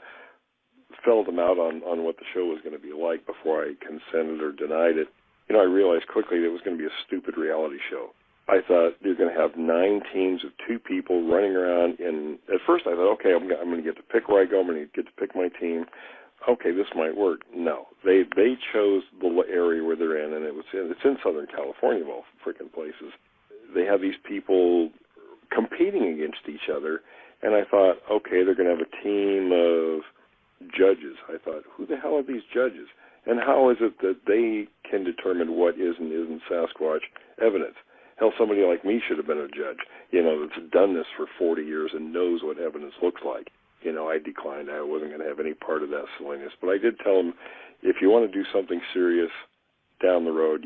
Speaker 2: felt them out on what the show was going to be like before I consented or denied it. I realized quickly that it was going to be a stupid reality show. I thought you're going to have 9 teams of 2 people running around, and at first I thought, okay, I'm going to get to pick where I go. I'm going to get to pick my team. Okay, this might work. No, they chose the area where they're in, and it's in Southern California, of all freaking places. They have these people competing against each other, and I thought, okay, they're going to have a team of judges. I thought, who the hell are these judges? And how is it that they can determine what is and isn't Sasquatch evidence? Hell, somebody like me should have been a judge, that's done this for 40 years and knows what evidence looks like. I declined. I wasn't going to have any part of that silliness. But I did tell them, if you want to do something serious down the road,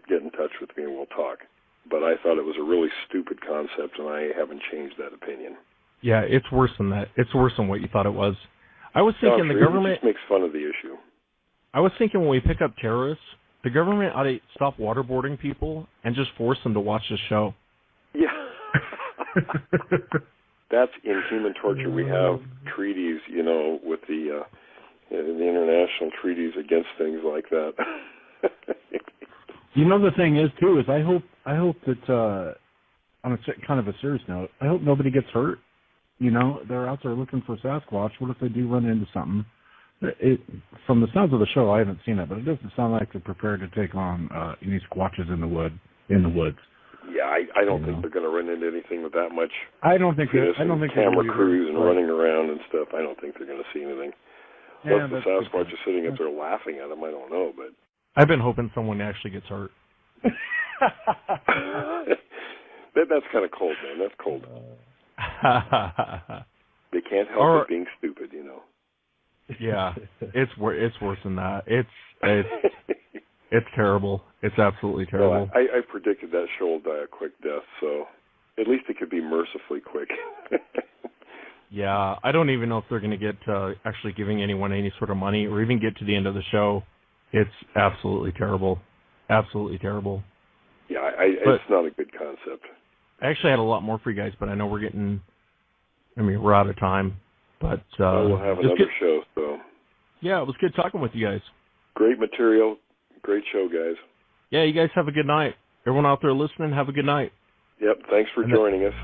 Speaker 2: get in touch with me and we'll talk. But I thought it was a really stupid concept, and I haven't changed that opinion.
Speaker 1: Yeah, it's worse than that. It's worse than what you thought it was. I was thinking the government
Speaker 2: just makes fun of the issue.
Speaker 1: I was thinking when we pick up terrorists, the government ought to stop waterboarding people and just force them to watch the show.
Speaker 2: Yeah. That's inhuman torture. We have treaties, with the international treaties against things like that.
Speaker 3: The thing is, too, is I hope that, on a kind of a serious note, I hope nobody gets hurt. They're out there looking for Sasquatch. What if they do run into something? From the sounds of the show, I haven't seen it, but it doesn't sound like they're prepared to take on any squatches in the woods.
Speaker 2: Yeah, I don't think they're going to run into anything with that much.
Speaker 3: I don't think
Speaker 2: camera crews and running around and stuff. I don't think they're going to see anything.
Speaker 3: Yeah,
Speaker 2: unless the Sasquatch is sitting up there laughing at them, I don't know. But
Speaker 1: I've been hoping someone actually gets hurt.
Speaker 2: That's kind of cold, man. That's cold. They can't help it being stupid,
Speaker 1: Yeah, it's worse than that. It's terrible. It's absolutely terrible.
Speaker 2: Well, I predicted that show will die a quick death, so at least it could be mercifully quick.
Speaker 1: Yeah, I don't even know if they're going to get actually giving anyone any sort of money or even get to the end of the show. It's absolutely terrible. Absolutely terrible.
Speaker 2: Yeah, it's not a good concept.
Speaker 1: I actually had a lot more for you guys, but I know we're out of time. But
Speaker 2: we'll have another show, so.
Speaker 1: Yeah, it was good talking with you guys.
Speaker 2: Great material. Great show, guys.
Speaker 1: Yeah, you guys have a good night. Everyone out there listening, have a good night.
Speaker 2: Yep, thanks for joining us.